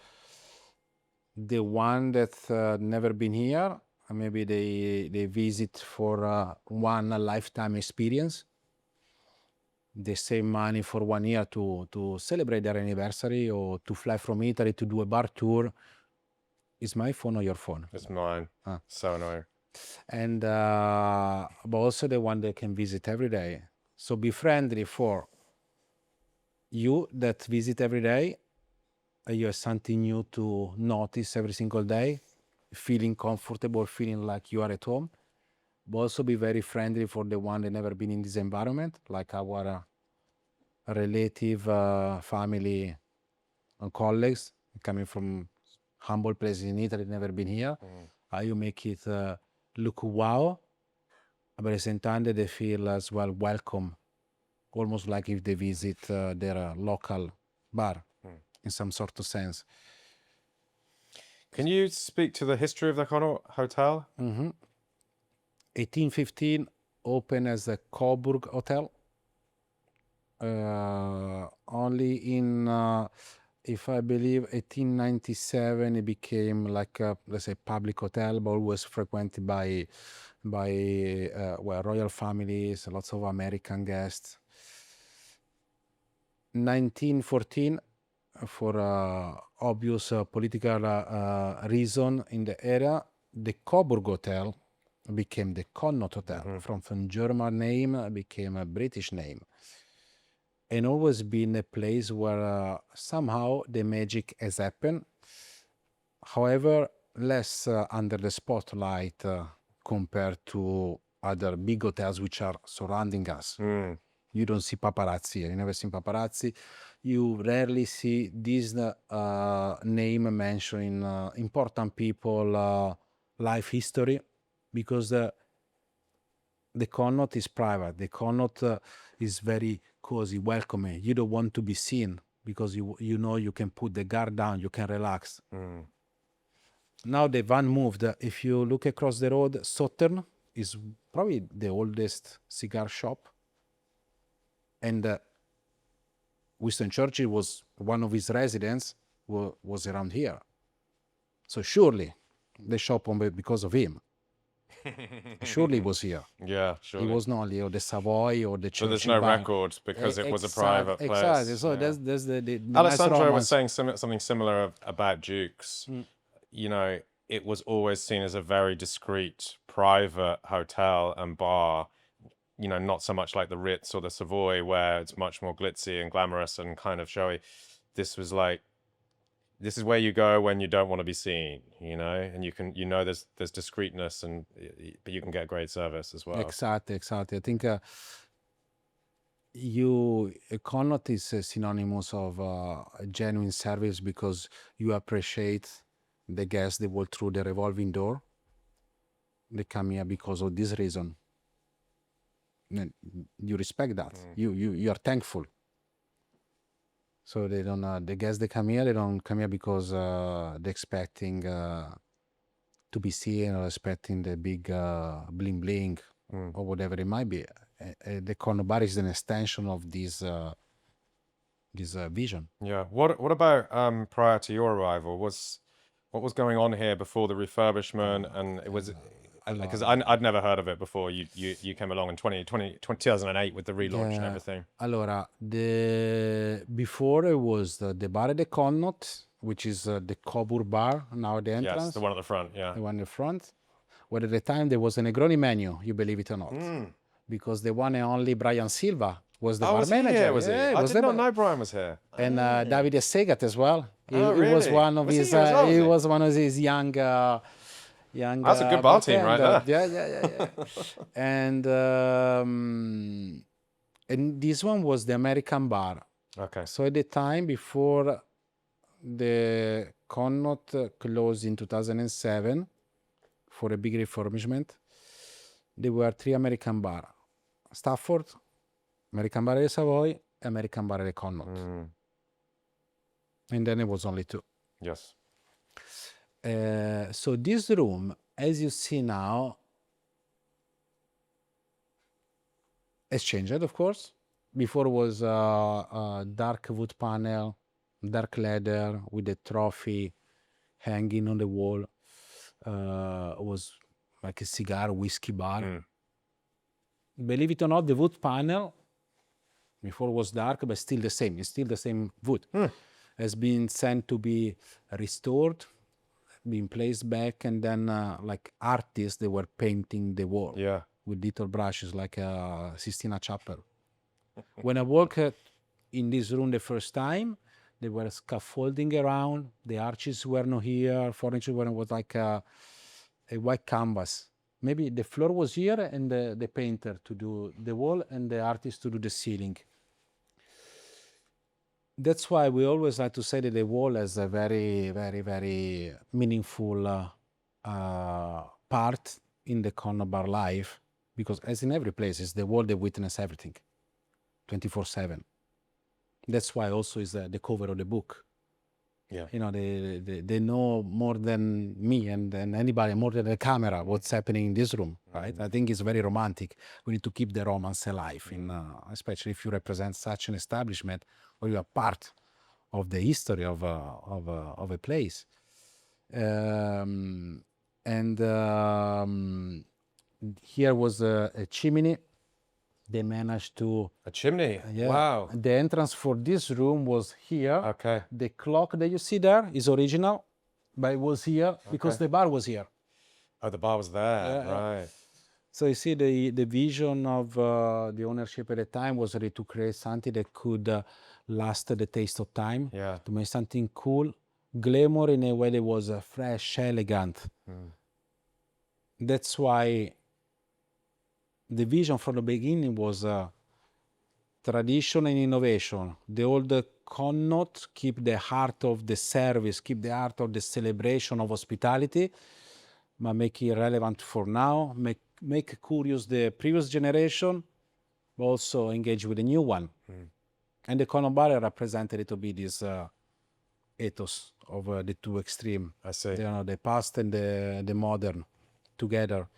the one that never been here, maybe they visit for one lifetime experience. They save money for 1 year to celebrate their anniversary or to fly from Italy to do a bar tour. Is my phone or your phone? It's mine. So annoying. And but also the one that can visit every day. So be friendly for you that visit every day. You have something new to notice every single day, feeling comfortable, feeling like you are at home. But also be very friendly for the one that never been in this environment, like our relative, family, and colleagues coming from humble places in Italy, never been here. How you make it look wow, but at the same time that they feel as well welcome, almost like if they visit their local bar. In some sort of sense. Can you speak to the history of the Connaught Hotel? 1815, opened as a Coburg Hotel. Only in, if I believe, 1897, it became like a, let's say, public hotel, but always frequented by royal families, lots of American guests. 1914, for obvious political reason in the area, the Coburg Hotel became the Connaught Hotel. From German name became a British name, and always been a place where somehow the magic has happened. However, less under the spotlight compared to other big hotels which are surrounding us. You don't see paparazzi. You never seen paparazzi. You rarely see this name mentioned in important people life history, because the Connaught is private. The Connaught is very cozy, welcoming. You don't want to be seen because you know you can put the guard down, you can relax. Now the van moved. If you look across the road, Southern is probably the oldest cigar shop. And Winston Churchill was one of his residents, was around here. So surely the shop opened because of him. Surely he was here. Yeah, sure. He was not only or the Savoy or the Churchill. So there's no Bar. record because it was a private place. Exactly. So yeah. there's the Alessandro nice was saying something similar about Duke's. You know, it was always seen as a very discreet, private hotel and bar. You know, not so much like the Ritz or the Savoy, where it's much more glitzy and glamorous and kind of showy. This was like, this is where you go when you don't want to be seen, you know, and there's discreetness, but you can get great service as well. Exactly. I think Connaught is synonymous of genuine service, because you appreciate the guests that walk through the revolving door. They come here because of this reason. You respect that. You are thankful. So they don't. The guests that come here, they don't come here because they're expecting to be seen or expecting the big bling bling or whatever it might be. The Connaught Bar is an extension of this vision. Yeah. What about prior to your arrival? What was going on here before the refurbishment? And it was. Because I'd never heard of it before. You came along in 2008 with the relaunch and everything. Allora, before it was the Bar de Connaught, which is the Coburg Bar, now at the entrance. Yes, the one at the front, yeah. The one in the front. Where at the time there was a Negroni menu, you believe it or not. Because the one and only Brian Silva was the bar manager. Was he? I did not know Brian was here. And Davide Segat as well. He really? was one of his he was one of his young That's a good bar team right there. Yeah. And this one was the American bar. Okay. So at the time, before the Connaught closed in 2007 for a big refurbishment, there were 3 American bar: Stafford, American Bar at Savoy, American Bar at Connaught. And then it was only 2. Yes. So this room, as you see now, has changed, of course. Before it was a dark wood panel, dark leather with a trophy hanging on the wall. It was like a cigar whiskey bar. Believe it or not, the wood panel before was dark, but still the same. It's still the same wood. Has been sent to be restored, been placed back, and then like artists, they were painting the wall with little brushes, like a Sistina Chapel. When I walked in this room the first time, there were scaffolding around. The arches were not here. Furniture was like a white canvas. Maybe the floor was here, and the painter to do the wall and the artist to do the ceiling. That's why we always like to say that the wall has a very, very, very meaningful part in the Connaught Bar life, because as in every place, it's the wall that witness everything, 24/7. That's why also is the cover of the book. Yeah. You know, they know more than me and anybody, more than the camera, what's happening in this room, right? I think it's very romantic. We need to keep the romance alive, especially if you represent such an establishment or you are part of the history of a place. Here was a chimney. They managed to... A chimney? Wow. The entrance for this room was here. Okay. The clock that you see there is original, but it was here because the bar was here. Oh, the bar was there, right. So you see the vision of the ownership at the time was really to create something that could last the taste of time, to make something cool, glamour in a way that was fresh, elegant. That's why the vision from the beginning was tradition and innovation. The old Connaught keep the heart of the service, keep the heart of the celebration of hospitality, but make it relevant for now, make curious the previous generation, but also engage with the new one. And the Connaught Bar represented a little bit this ethos of the two extreme. I see. The past and the modern together.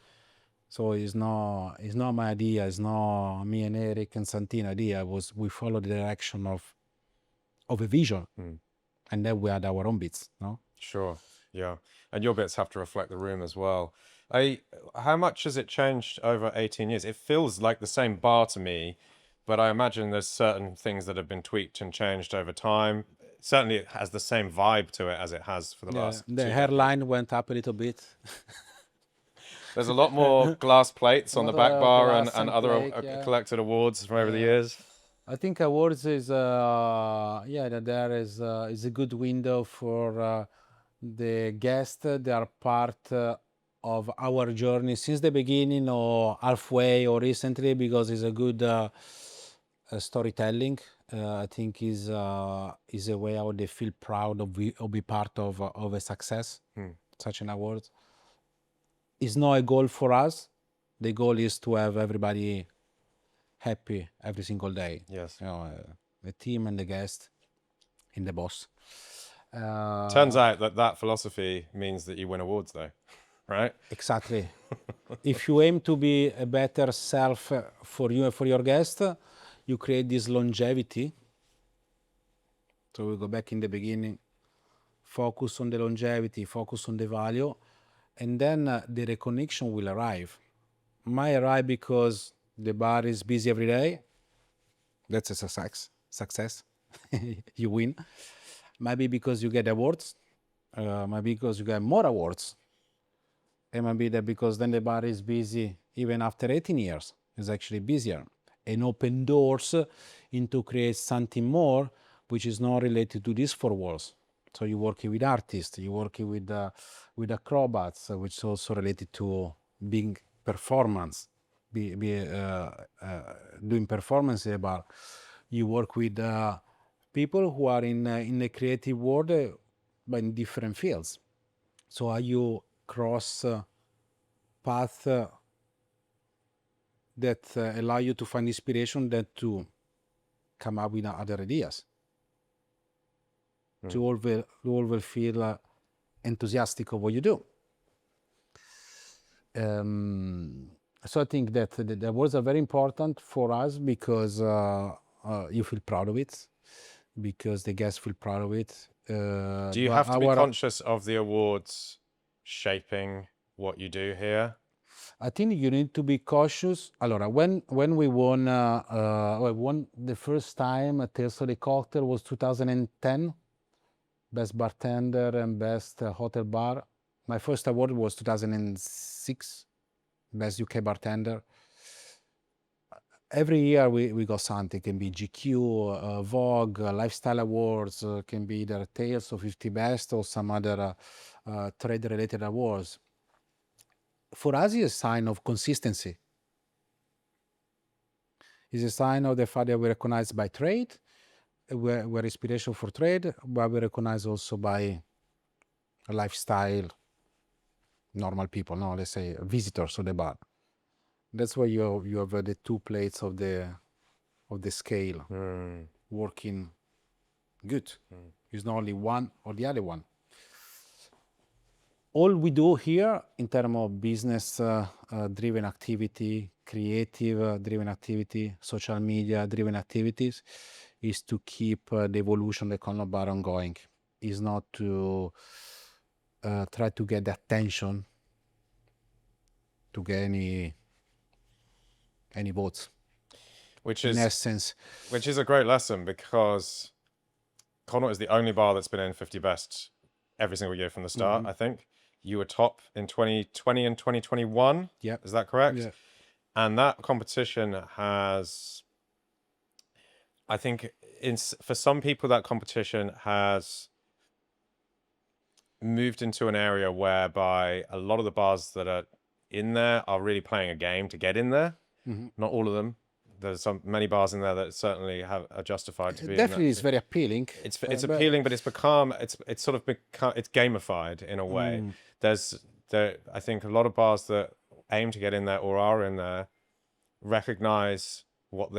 So it's not my idea. It's not me and Eric and Santino idea. We follow the direction of a vision, and then we add our own bits. No. Sure. Yeah. And your bits have to reflect the room as well. How much has it changed over 18 years? It feels like the same bar to me, but I imagine there's certain things that have been tweaked and changed over time. Certainly it has the same vibe to it as it has for the last The 2 hairline went up a little bit. There's a lot more glass plates on the back bar and glass and other plate, yeah. collected awards from over the years. I think awards is that there is a good window for the guests. They are part of our journey since the beginning or halfway or recently, because it's a good storytelling. I think is a way how they feel proud of be part of a success, such an award. It's not a goal for us. The goal is to have everybody happy every single day. Yes. You know, the team and the guest and the boss. Turns out that philosophy means that you win awards, though, right? Exactly. If you aim to be a better self for you and for your guest, you create this longevity. So we go back in the beginning, focus on the longevity, focus on the value, and then the recognition will arrive. Might arrive because the bar is busy every day. That's a success. You win. Maybe because you get awards. Maybe because you get more awards. It might be that because then the bar is busy even after 18 years. It's actually busier. And open doors into create something more, which is not related to these four walls. So you're working with artists, you're working with acrobats, which is also related to being performance, doing performance in a bar. You work with people who are in the creative world, but in different fields. So how you cross path that allow you to find inspiration, then to come up with other ideas. To always feel enthusiastic of what you do. So I think that the awards are very important for us because you feel proud of it, because the guests feel proud of it. Do you have to be conscious of the awards shaping what you do here? I think you need to be cautious. Allora, when we won the first time at Terzo di Cocktail was 2010. Best Bartender and Best Hotel Bar. My first award was 2006, Best UK Bartender. Every year we got something. It can be GQ, Vogue, Lifestyle Awards, can be either Tales of 50 Best or some other trade-related awards. For us, it's a sign of consistency. It's a sign of the fact that we're recognized by trade. We're inspiration for trade, but we recognize also by lifestyle, normal people, no, let's say visitors to the bar. That's why you have the two plates of the scale working good. It's not only one or the other one. All we do here in terms of business driven activity, creative driven activity, social media driven activities is to keep the evolution of the Connaught Bar ongoing. Is not to try to get the attention, to get any votes. Which in is essence. Which is a great lesson, because Connaught is the only bar that's been in 50 Best every single year from the start, I think. You were top in 2020 and 2021. Yeah. Is that correct? Yeah. And that competition has, I think, for some people, that competition has moved into an area whereby a lot of the bars that are in there are really playing a game to get in there. Not all of them. There's many bars in there that certainly are justified to be. Definitely, it's very appealing. It's appealing, but it's sort of become it's gamified in a way. I think a lot of bars that aim to get in there or are in there recognize what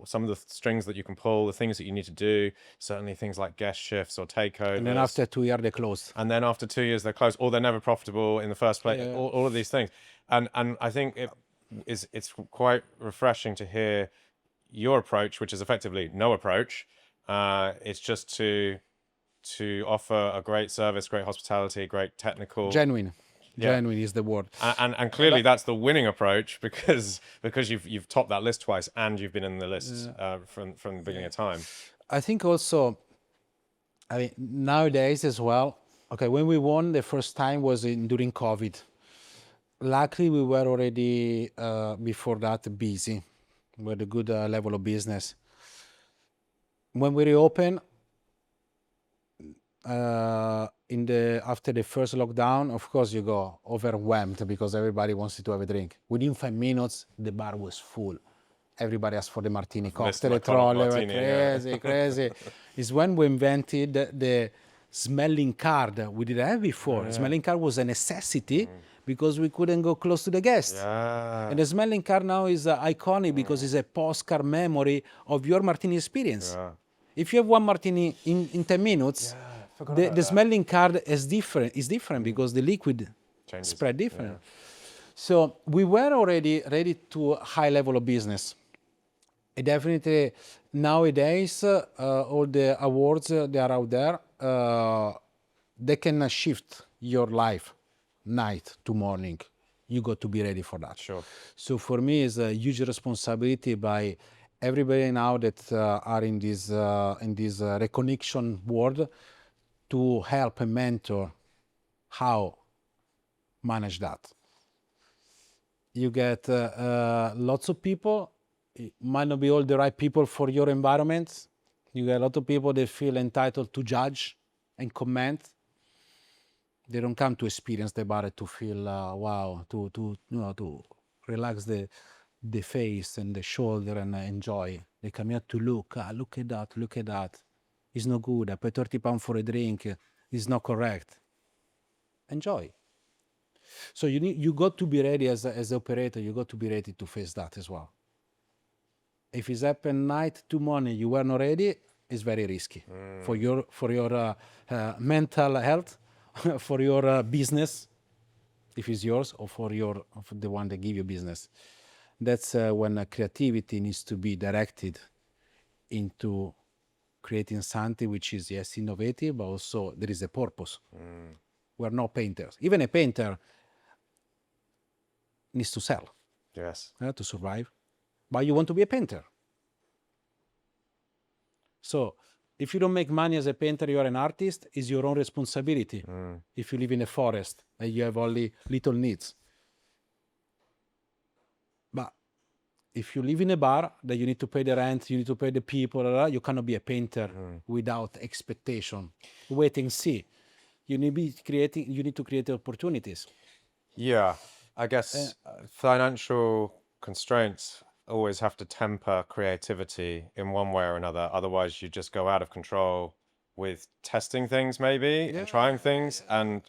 some of the strings that you can pull, the things that you need to do. Certainly things like guest shifts or takeovers. And then after 2 years, they close. And then after 2 years, they're closed, or they're never profitable in the first place. Yeah. All of these things, and I think it's quite refreshing to hear your approach, which is effectively no approach. It's just to offer a great service, great hospitality, great technical. Genuine. Genuine is the word. And clearly that's the winning approach because you've topped that list twice and you've been in the list from the beginning of time. I think also, I mean, nowadays as well, okay, when we won the first time was during COVID. Luckily, we were already, before that, busy with a good level of business. When we reopened, after the first lockdown, of course, you go overwhelmed because everybody wants to have a drink. Within 5 minutes, the bar was full. Everybody asked for the Martini cocktail, the Trolley, crazy. It's when we invented the smelling card. We didn't have before. Smelling card was a necessity because we couldn't go close to the guests. And the smelling card now is iconic because it's a postcard memory of your Martini experience. If you have one Martini in 10 minutes, the smelling card is different because the liquid spread different. So we were already ready to a high level of business. And definitely nowadays, all the awards that are out there, they can shift your life night to morning. You got to be ready for that. Sure. So for me, it's a huge responsibility by everybody now that are in this reconnection world to help and mentor how manage that. You get lots of people. It might not be all the right people for your environment. You get a lot of people that feel entitled to judge and comment. They don't come to experience the bar to feel wow, to relax the face and the shoulder and enjoy. They come here to look at that. It's not good. I pay £30 for a drink. It's not correct. Enjoy. So you got to be ready as an operator. You got to be ready to face that as well. If it's happen night to morning, you were not ready. It's very risky for your mental health, for your business, if it's yours, or for the one that give you business. That's when creativity needs to be directed into creating something which is, yes, innovative, but also there is a purpose. We're not painters. Even a painter needs to sell. Yes. To survive. But you want to be a painter. So if you don't make money as a painter, you are an artist, it's your own responsibility. If you live in a forest and you have only little needs. But if you live in a bar that you need to pay the rent, you need to pay the people, you cannot be a painter without expectation. Wait and see. You need to create opportunities. Yeah, I guess financial constraints always have to temper creativity in one way or another. Otherwise, you just go out of control with testing things maybe and trying things and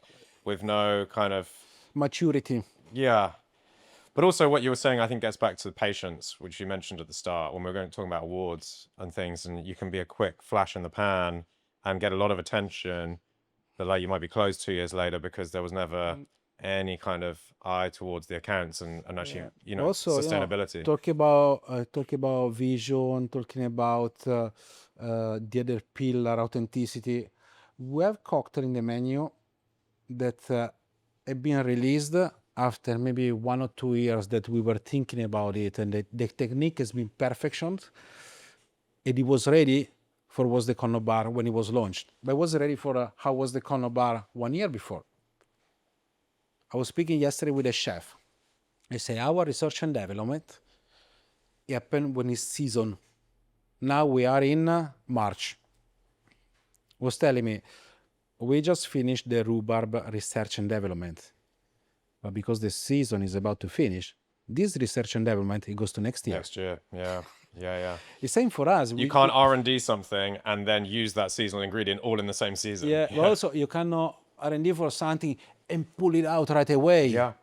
with no kind of maturity. Yeah. But also what you were saying, I think, gets back to the patience, which you mentioned at the start when we were talking about awards and things, and you can be a quick flash in the pan and get a lot of attention, but like you might be closed 2 years later because there was never any kind of eye towards the accounts and actually, also, sustainability. Talk about vision, talking about the other pillar, authenticity. We have cocktail in the menu that have been released after maybe 1 or 2 years that we were thinking about it, and the technique has been perfectioned, and it was ready for was the Connaught Bar when it was launched. But it wasn't ready for how was the Connaught Bar 1 year before. I was speaking yesterday with a chef. I say our research and development happened when it's season. Now we are in March. He was telling me, we just finished the rhubarb research and development. But because the season is about to finish, This research and development, it goes to next year. Next year, yeah. The same for us. You can't R&D something and then use that seasonal ingredient all in the same season. Yeah, but also you cannot R&D for something and pull it out right away. Yeah.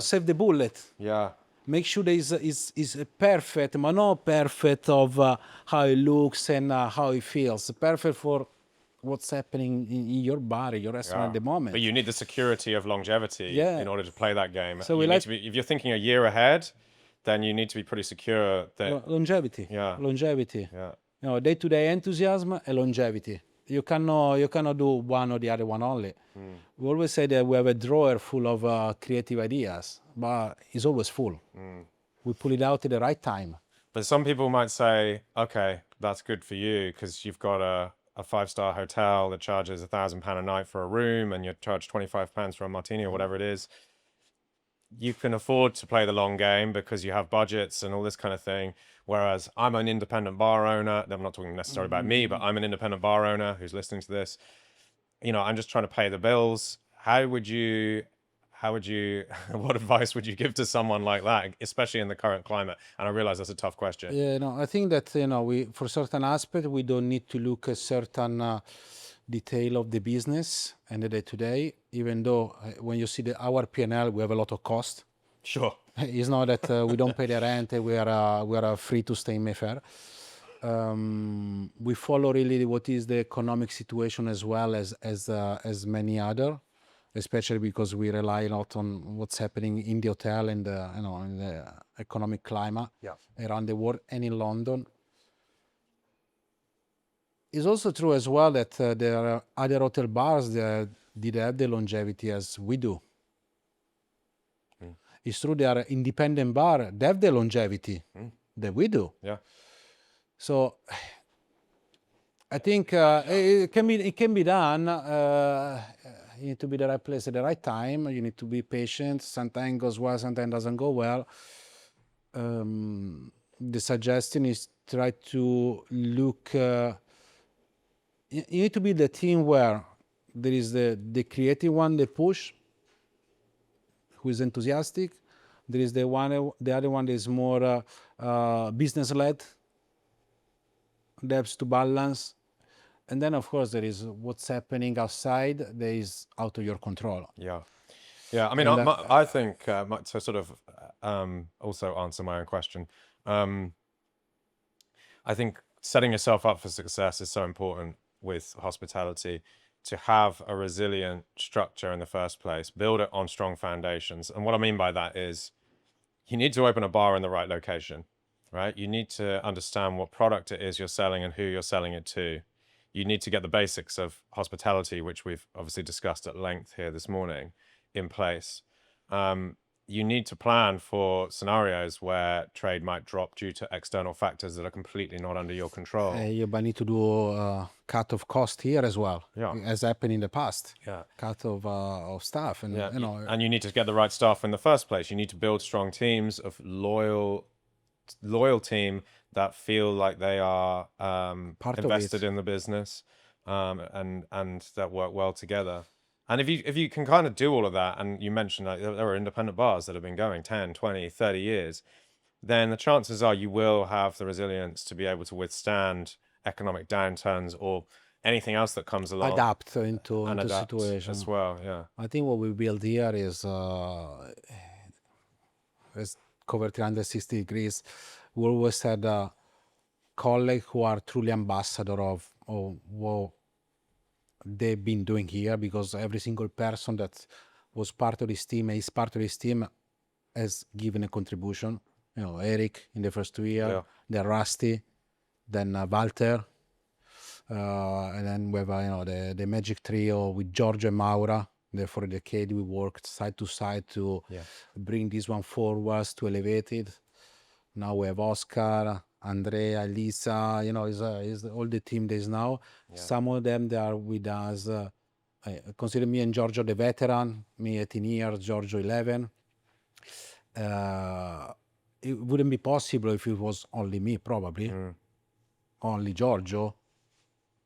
Save the bullet. Yeah. Make sure that is perfect, but not perfect of how it looks and how it feels. Perfect for what's happening in your body, your restaurant at the moment. But you need the security of longevity in order to play that game. So if you're thinking a year ahead, then you need to be pretty secure that longevity. Yeah. Longevity. Yeah. Day-to-day enthusiasm and longevity. You cannot do one or the other one only. We always say that we have a drawer full of creative ideas, but it's always full. We pull it out at the right time. But some people might say, okay, that's good for you because you've got a 5-star hotel that charges £1,000 a night for a room and you charge £25 for a martini or whatever it is. You can afford to play the long game because you have budgets and all this kind of thing. Whereas I'm an independent bar owner. I'm not talking necessarily about me, but I'm an independent bar owner who's listening to this. I'm just trying to pay the bills. What advice would you give to someone like that, especially in the current climate? And I realize that's a tough question. Yeah, no, I think that, for certain aspect, we don't need to look at certain detail of the business and the day-to-day, even though when you see our P&L, we have a lot of cost. Sure. It's not that we don't pay the rent, we are free to stay in Mayfair. We follow really what is the economic situation as well as many other, especially because we rely a lot on what's happening in the hotel and in the economic climate around the world and in London. It's also true as well that there are other hotel bars that did have the longevity as we do. It's true they are independent bar, they have the longevity that we do. Yeah. So I think it can be done. You need to be the right place at the right time. You need to be patient. Sometimes goes well, sometimes doesn't go well. The suggestion is try to look. You need to be the team where there is the creative one, the push, who is enthusiastic. There is the other one that is more business led. Depths to balance. And then, of course, there is what's happening outside that is out of your control. Yeah. I mean, I think, to sort of also answer my own question, I think setting yourself up for success is so important with hospitality, to have a resilient structure in the first place, build it on strong foundations. And what I mean by that is you need to open a bar in the right location, right? You need to understand what product it is you're selling and who you're selling it to. You need to get the basics of hospitality, which we've obviously discussed at length here this morning, in place. You need to plan for scenarios where trade might drop due to external factors that are completely not under your control. You need to do a cut of cost here as well, as happened in the past. Cut of staff, and and you need to get the right staff in the first place. You need to build strong teams of loyal team that feel like they are invested in the business, and that work well together. And if you can kind of do all of that, and you mentioned that there are independent bars that have been going 10, 20, 30 years, then the chances are you will have the resilience to be able to withstand economic downturns or anything else that comes along. Adapt into situation as well, yeah. I think what we build here is cover 360 degrees. We always had colleagues who are truly ambassador of what they've been doing here, because every single person that was part of this team, is part of this team, has given a contribution. Eric in the first 2 years, then Rusty, then Walter, and then we have the magic trio with Giorgio and Maura. For a decade we worked side to side to bring this one forward, to elevate it. Now we have Oscar, Andrea, Lisa, is all the team there is now. Some of them, they are with us. Consider me and Giorgio the veteran, me 18 years, Giorgio 11. It wouldn't be possible if it was only me, probably. Only Giorgio,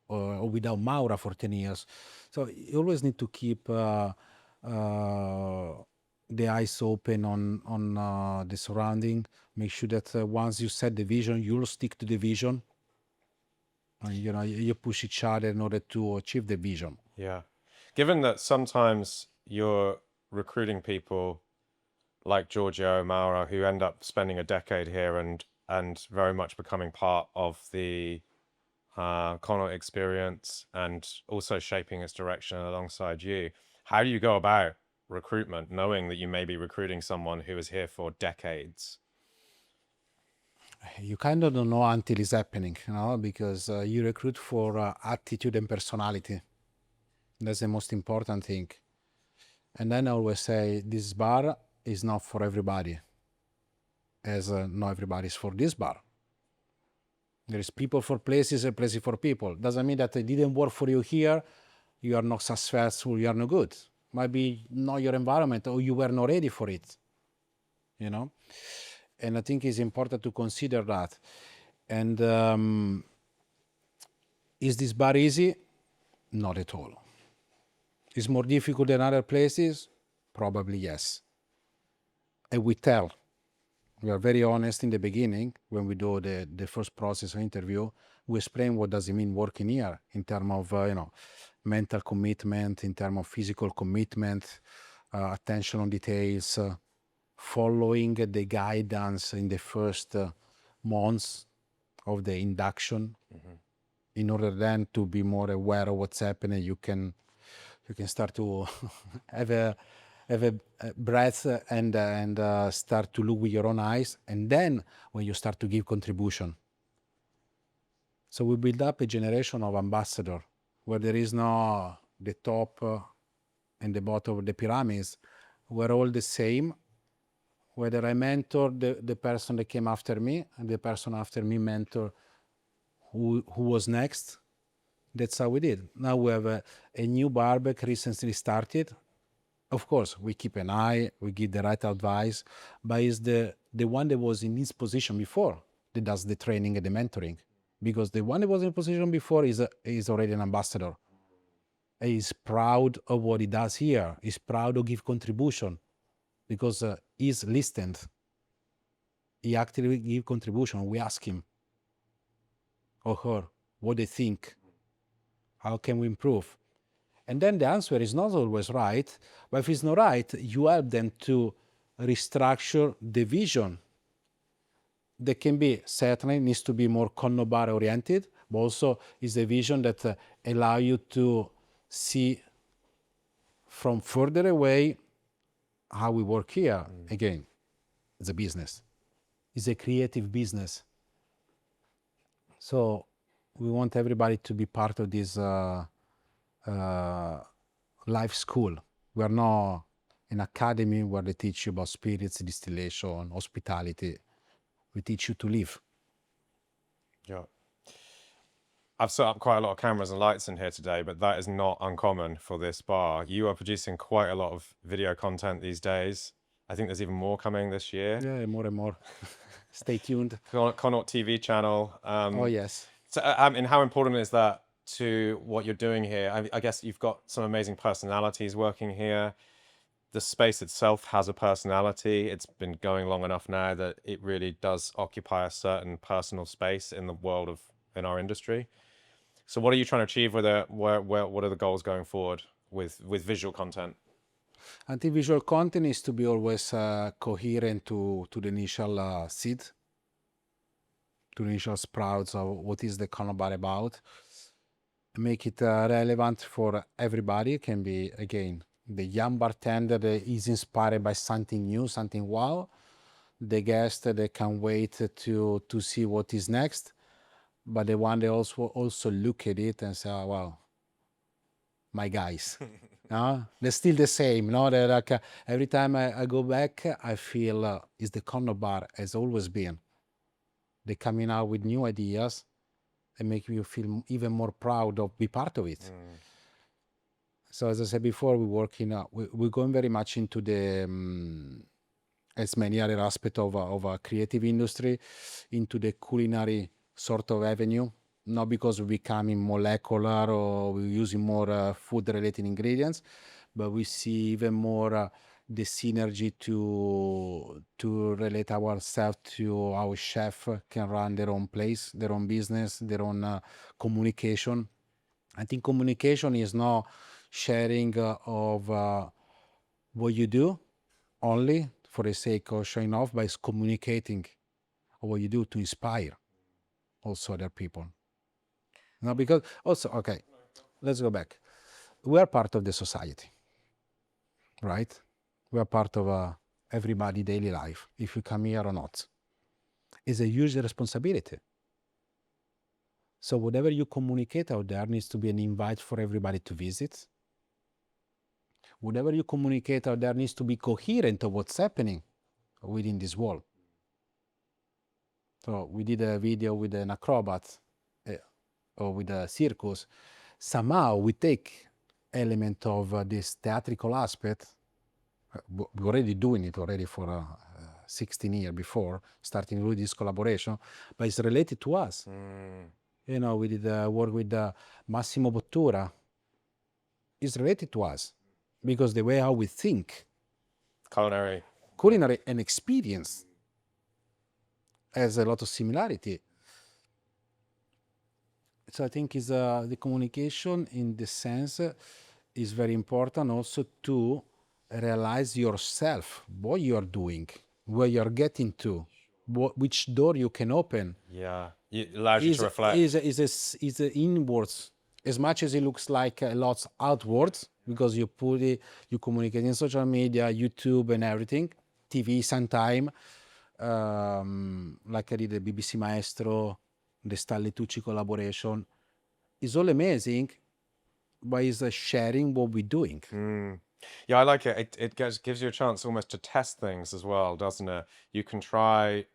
or without Maura for 10 years. So you always need to keep the eyes open on the surrounding. Make sure that once you set the vision, you'll stick to the vision. And, you push each other in order to achieve the vision. Yeah. Given that sometimes you're recruiting people like Giorgio Mauro who end up spending a decade here and very much becoming part of the Connaught experience and also shaping its direction alongside you, how do you go about recruitment knowing that you may be recruiting someone who is here for decades? You kind of don't know until it's happening, because you recruit for attitude and personality. That's the most important thing. And then I always say this bar is not for everybody, as not everybody is for this bar. There is people for places and places for people. Doesn't mean that it didn't work for you here, you are not successful, you are not good. Might be not your environment or you were not ready for it, And I think it's important to consider that. And is this bar easy? Not at all. It's more difficult than other places? Probably yes. And we tell. We are very honest in the beginning when we do the first process of interview. We explain what does it mean working here in terms of mental commitment, in terms of physical commitment, attention on details, following the guidance in the first months of the induction, in order then to be more aware of what's happening. You can start to have a breath and start to look with your own eyes, and then when you start to give contribution. So we build up a generation of ambassador where there is no the top and the bottom of the pyramids. We're all the same. Whether I mentor the person that came after me and the person after me mentor who was next, that's how we did. Now we have a new barback recently started. Of course, we keep an eye, we give the right advice, but it's the one that was in this position before that does the training and the mentoring. Because the one that was in position before is already an ambassador. He's proud of what he does here. He's proud to give contribution because he's listened. He actively give contribution. We ask him or her what they think. How can we improve? And then the answer is not always right, but if it's not right, you help them to restructure the vision. That can be, certainly needs to be more Connaught Bar oriented, but also is a vision that allow you to see from further away how we work here. Again, it's a business. It's a creative business. So we want everybody to be part of this life school. We are not an academy where they teach you about spirits, distillation, hospitality. We teach you to live. Yeah. I've set up quite a lot of cameras and lights in here today, but that is not uncommon for this bar. You are producing quite a lot of video content these days. I think there's even more coming this year. Yeah, more and more. Stay tuned. Connaught TV channel. Oh, yes. So, I mean, how important is that to what you're doing here? I guess you've got some amazing personalities working here. The space itself has a personality. It's been going long enough now that it really does occupy a certain personal space in the world in our industry. So what are you trying to achieve with it? What are the goals going forward with visual content? I think visual content is to be always coherent to the initial seed, to the initial sprouts of what is the Connaught Bar about. Make it relevant for everybody. It can be, again, the young bartender that is inspired by something new, something wow. The guest that can wait to see what is next. But the one that also look at it and say, oh, wow, my guys. They're still the same. They're like, every time I go back, I feel it's the Connaught Bar has always been. They're coming out with new ideas and make you feel even more proud of be part of it. So as I said before, we're going very much into the, as many other aspects of a creative industry, into the culinary sort of avenue, not because we're becoming molecular or we're using more food-related ingredients, but we see even more the synergy to relate ourselves to our chef can run their own place, their own business, their own communication. I think communication is not sharing of what you do only for the sake of showing off, but it's communicating what you do to inspire also other people. No, because also, okay, let's go back. We are part of the society, right? We are part of everybody's daily life, if you come here or not. It's a huge responsibility. So whatever you communicate out there needs to be an invite for everybody to visit. Whatever you communicate out there needs to be coherent to what's happening within this world. So we did a video with an acrobat or with a circus. Somehow we take element of this theatrical aspect. We're already doing it already for 16 years before starting with this collaboration, but it's related to us. You know, we did work with Massimo Bottura. It's related to us because the way how we think, Culinary and experience has a lot of similarity. So I think is the communication in the sense is very important also to realize yourself, what you are doing, where you're getting to, which door you can open. Yeah, it allows you to reflect. Is inwards as much as it looks like a lot outwards, because you put it, you communicate in social media, YouTube and everything, TV sometime, like I did the BBC Maestro, the Stanley Tucci collaboration. It's all amazing, but it's sharing what we're doing. Yeah, I like it. It gives you a chance almost to test things as well, doesn't it? You can try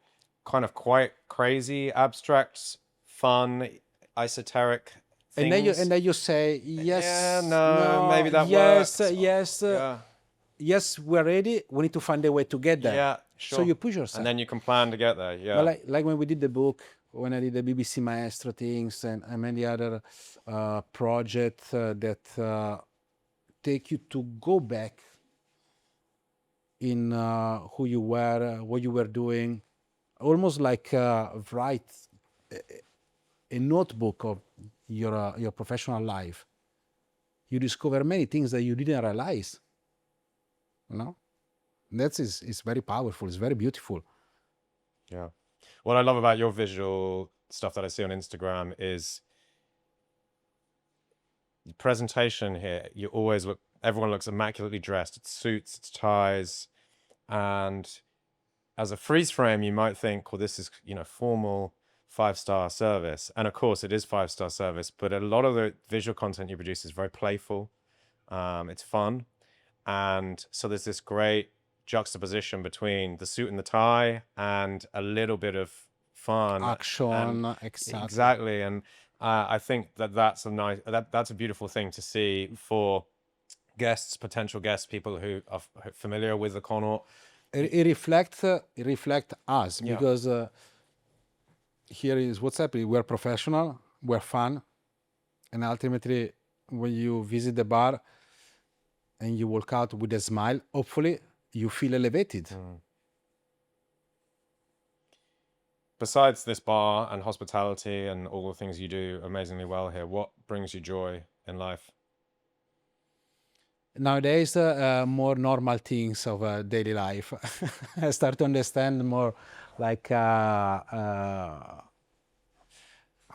kind of quite crazy, abstract, fun, esoteric things. And then you say, yes, Yeah, no, maybe that yes, works. yes, Yeah. yes, we're ready. We need to find a way to get there. Yeah, sure. So you push yourself. And then you can plan to get there. Yeah. But like when we did the book, when I did the BBC Maestro things and many other projects that take you to go back in who you were, what you were doing, almost like write a notebook of your professional life. You discover many things that you didn't realize. You know, it's very powerful. It's very beautiful. Yeah. What I love about your visual stuff that I see on Instagram is the presentation here. You always look, everyone looks immaculately dressed. It's suits, it's ties. And as a freeze frame, you might think, well, this is, you know, formal 5-star service. And of course it is 5-star service, but a lot of the visual content you produce is very playful. It's fun. And so there's this great juxtaposition between the suit and the tie and a little bit of fun, action, exactly. And I think that's a nice, that's a beautiful thing to see for guests, potential guests, people who are familiar with the Connaught. It reflects us, because here is what's happening. We're professional, we're fun, and ultimately when you visit the bar and you walk out with a smile, hopefully you feel elevated. Besides this bar and hospitality and all the things you do amazingly well here, what brings you joy in life? Nowadays, more normal things of daily life. I start to understand more like how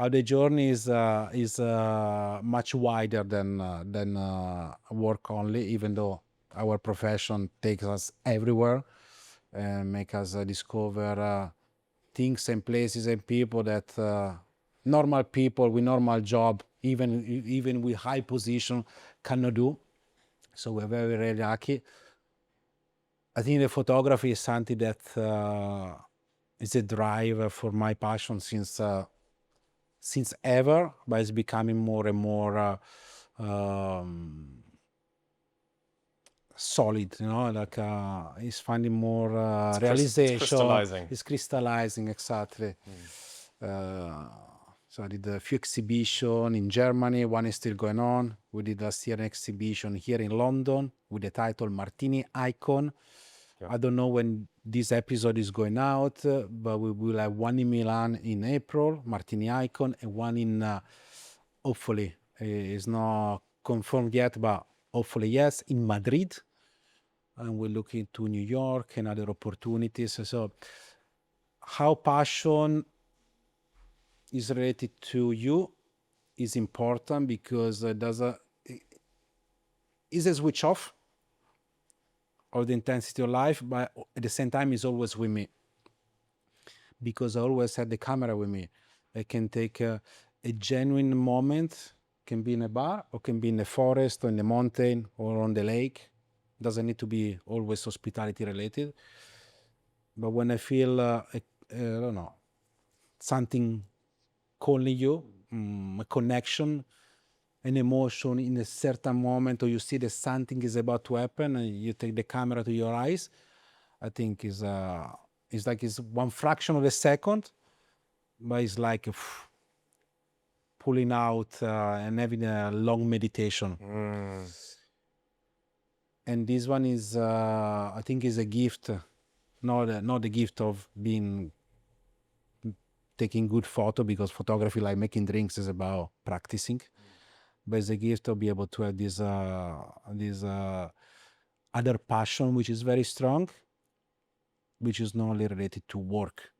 the journey is much wider than work only, even though our profession takes us everywhere and make us discover things and places and people that normal people with normal job, even with high position, cannot do. So we're very, very lucky. I think the photography is something that is a drive for my passion since ever, but it's becoming more and more solid, you know, like it's finding more realization. It's crystallizing. It's crystallizing, exactly. So I did a few exhibitions in Germany. One is still going on. We did last year an exhibition here in London with the title Martini Icon. I don't know when this episode is going out, but we will have one in Milan in April, Martini Icon, and one in, hopefully, it's not confirmed yet, but hopefully yes, in Madrid. And we're looking to New York and other opportunities. So how passion is related to you is important, because is a switch off of the intensity of life, but at the same time is always with me, because I always had the camera with me. I can take a genuine moment, can be in a bar or can be in the forest or in the mountain or on the lake. Doesn't need to be always hospitality related. But when I feel, I don't know, something calling you, a connection, an emotion in a certain moment, or you see that something is about to happen and you take the camera to your eyes, I think is like it's one fraction of a second, but it's like pulling out and having a long meditation. And this one is, I think, is a gift, not the gift of taking good photo, because photography, like making drinks, is about practicing. But it's a gift to be able to have this other passion, which is very strong, which is not only related to work,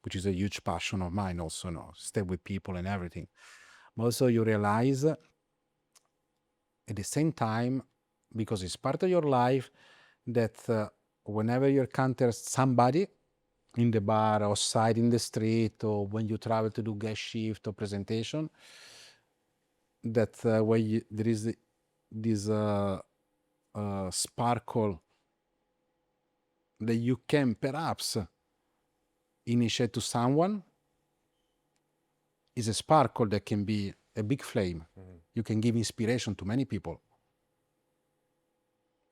which is a huge passion of mine also, stay with people and everything. But also you realize at the same time, because it's part of your life, that whenever you encounter somebody in the bar, outside in the street, or when you travel to do guest shift or presentation, that there is this sparkle that you can perhaps initiate to someone, is a sparkle that can be a big flame. You can give inspiration to many people.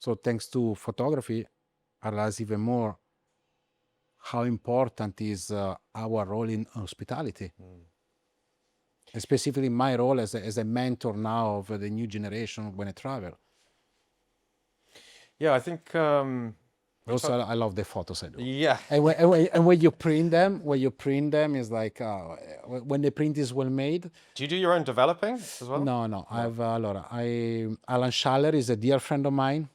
So thanks to photography, I realize even more how important is our role in hospitality. And specifically my role as a mentor now of the new generation when I travel. Yeah, I think also I love the photos I do. Yeah. And when you print them, it's like when the print is well made. Do you do your own developing as well? No. Alan Schaller is a dear friend of mine,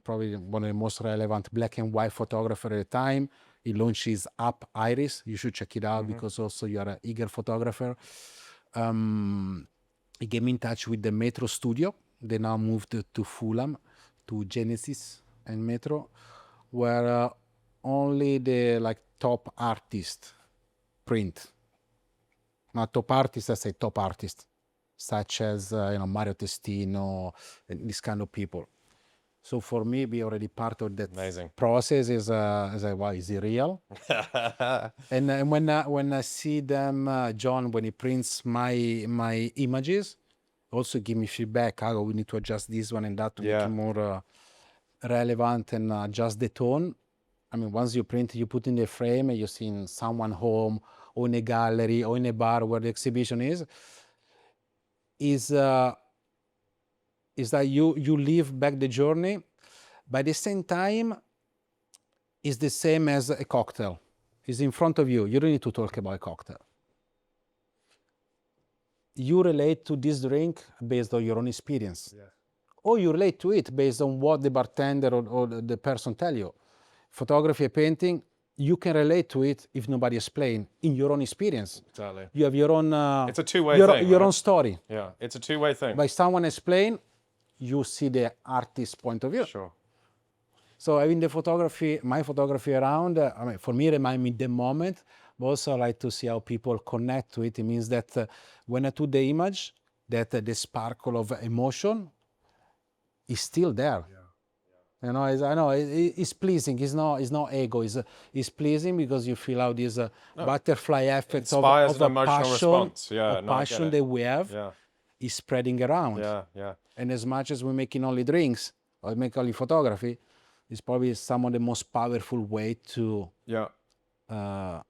probably one of the most relevant black and white photographer at the time. He launched his app Iris. You should check it out because also you are an eager photographer. He gave me in touch with the Metro studio. They now moved to Fulham, to Genesis and Metro, where only the top artists print. Now, top artists, I say top artists, such as Mario Testino and this kind of people. So for me, be already part of that process is wow, is it real? And when I see them, John, when he prints my images, also give me feedback. How we need to adjust this one and that to make it more relevant and adjust the tone. I mean, once you print, you put in the frame, and you see in someone home or in a gallery or in a bar where the exhibition is that you live back the journey. By the same time, it's the same as a cocktail. It's in front of you. You don't need to talk about a cocktail. You relate to this drink based on your own experience. Or you relate to it based on what the bartender or the person tell you. Photography and painting, you can relate to it if nobody explains in your own experience. Exactly. You have your own... it's a two-way thing. Your own story. Yeah, it's a two-way thing. By someone explain, you see the artist's point of view. Sure. So having my photography around, I mean, for me, remind me the moment, but also I like to see how people connect to it. It means that when I do the image, that the sparkle of emotion is still there. You know, I know it's pleasing. It's not ego. It's pleasing because you feel how this butterfly effect of an emotional response. Passion that we have is spreading around. Yeah. And as much as we're making only drinks or make only photography, it's probably some of the most powerful way to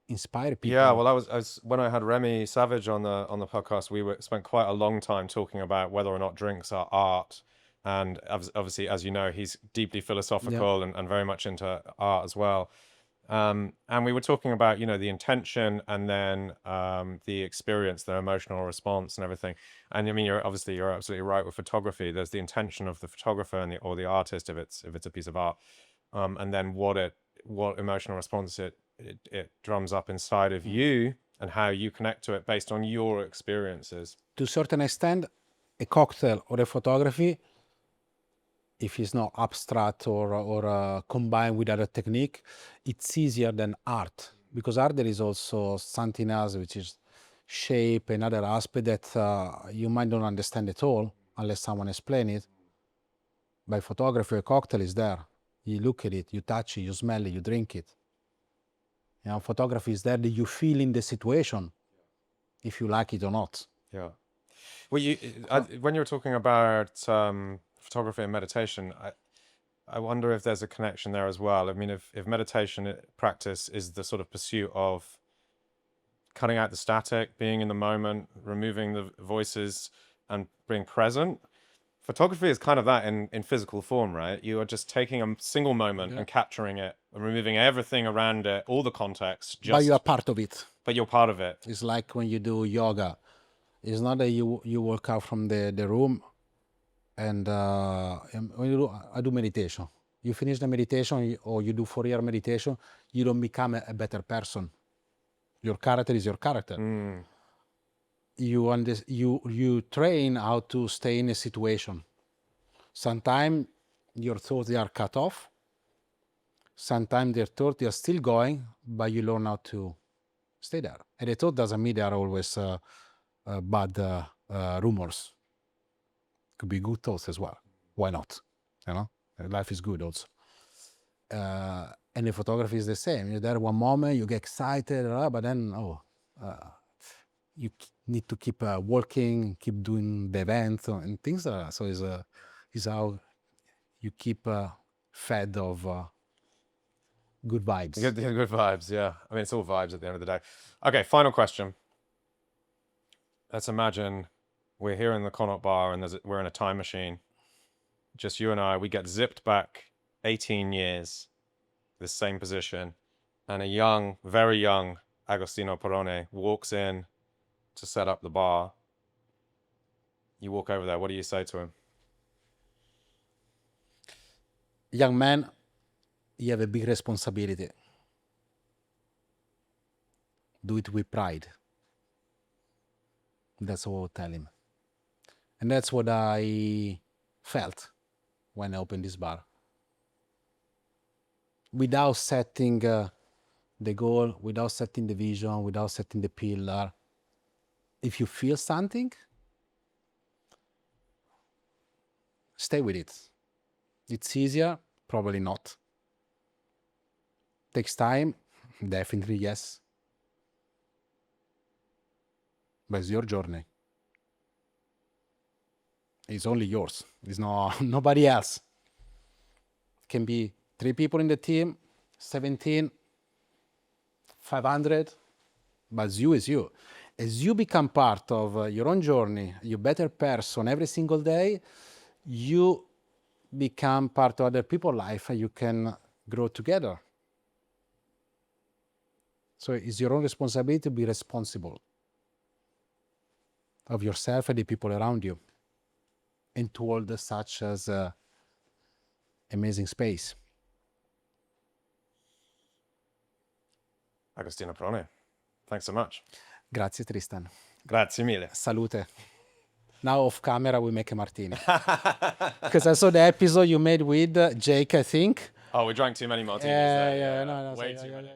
inspire people. Yeah, well, I was when I had Remy Savage on the podcast, we spent quite a long time talking about whether or not drinks are art, and obviously, as you know, he's deeply philosophical and very much into art as well. And we were talking about, you know, the intention and then the experience, the emotional response and everything. And I mean, you're absolutely right with photography. There's the intention of the photographer and or the artist if it's a piece of art, and then what emotional response it drums up inside of you and how you connect to it based on your experiences. To a certain extent, a cocktail or a photography, if it's not abstract or combined with other technique, it's easier than art, because art there is also something else, which is shape, another aspect that you might not understand at all unless someone explain it. By photography, a cocktail is there. You look at it, you touch it, you smell it, you drink it. You know, photography is there that you feel in the situation, if you like it or not. Yeah. Well, when you're talking about photography and meditation, I wonder if there's a connection there as well. I mean, if meditation practice is the sort of pursuit of cutting out the static, being in the moment, removing the voices, and being present, photography is kind of that in physical form, right? You are just taking a single moment and capturing it, and removing everything around it, all the context. But you are part of it. But you're part of it. It's like when you do yoga. It's not that you walk out from the room and when I do meditation. You finish the meditation or you do 4-year meditation, you don't become a better person. Your character is your character. You train how to stay in a situation. Sometimes your thoughts they are cut off. Sometimes their thoughts they are still going, but you learn how to stay there. And the thought doesn't mean they are always bad rumors. Could be good thoughts as well. Why not? You know, life is good also. And the photography is the same. You're there one moment, you get excited, but then you need to keep working, keep doing the event and things. So is how you keep fed of good vibes. Good vibes, yeah. I mean, it's all vibes at the end of the day. Okay, final question. Let's imagine we're here in the Connaught Bar and we're in a time machine. Just you and I, we get zipped back 18 years, this same position, and a young, very young Agostino Perrone walks in to set up the bar. You walk over there, what do you say to him? Young man, you have a big responsibility. Do it with pride. That's what I would tell him. And that's what I felt when I opened this bar. Without setting the goal, without setting the vision, without setting the pillar, if you feel something, stay with it. It's easier, probably not. Takes time, definitely yes. But it's your journey. It's only yours. It's not nobody else. It can be 3 people in the team, 17, 500, but it's you is you. As you become part of your own journey, you're a better person every single day, you become part of other people's life and you can grow together. So it's your own responsibility to be responsible of yourself and the people around you and to hold such as amazing space. Agostino Perrone, thanks so much. Grazie Tristan. Grazie mille. Salute. Now off camera we make a martini. Because I saw the episode you made with Jake, I think. Oh, we drank too many martinis. Yeah, no, way too many.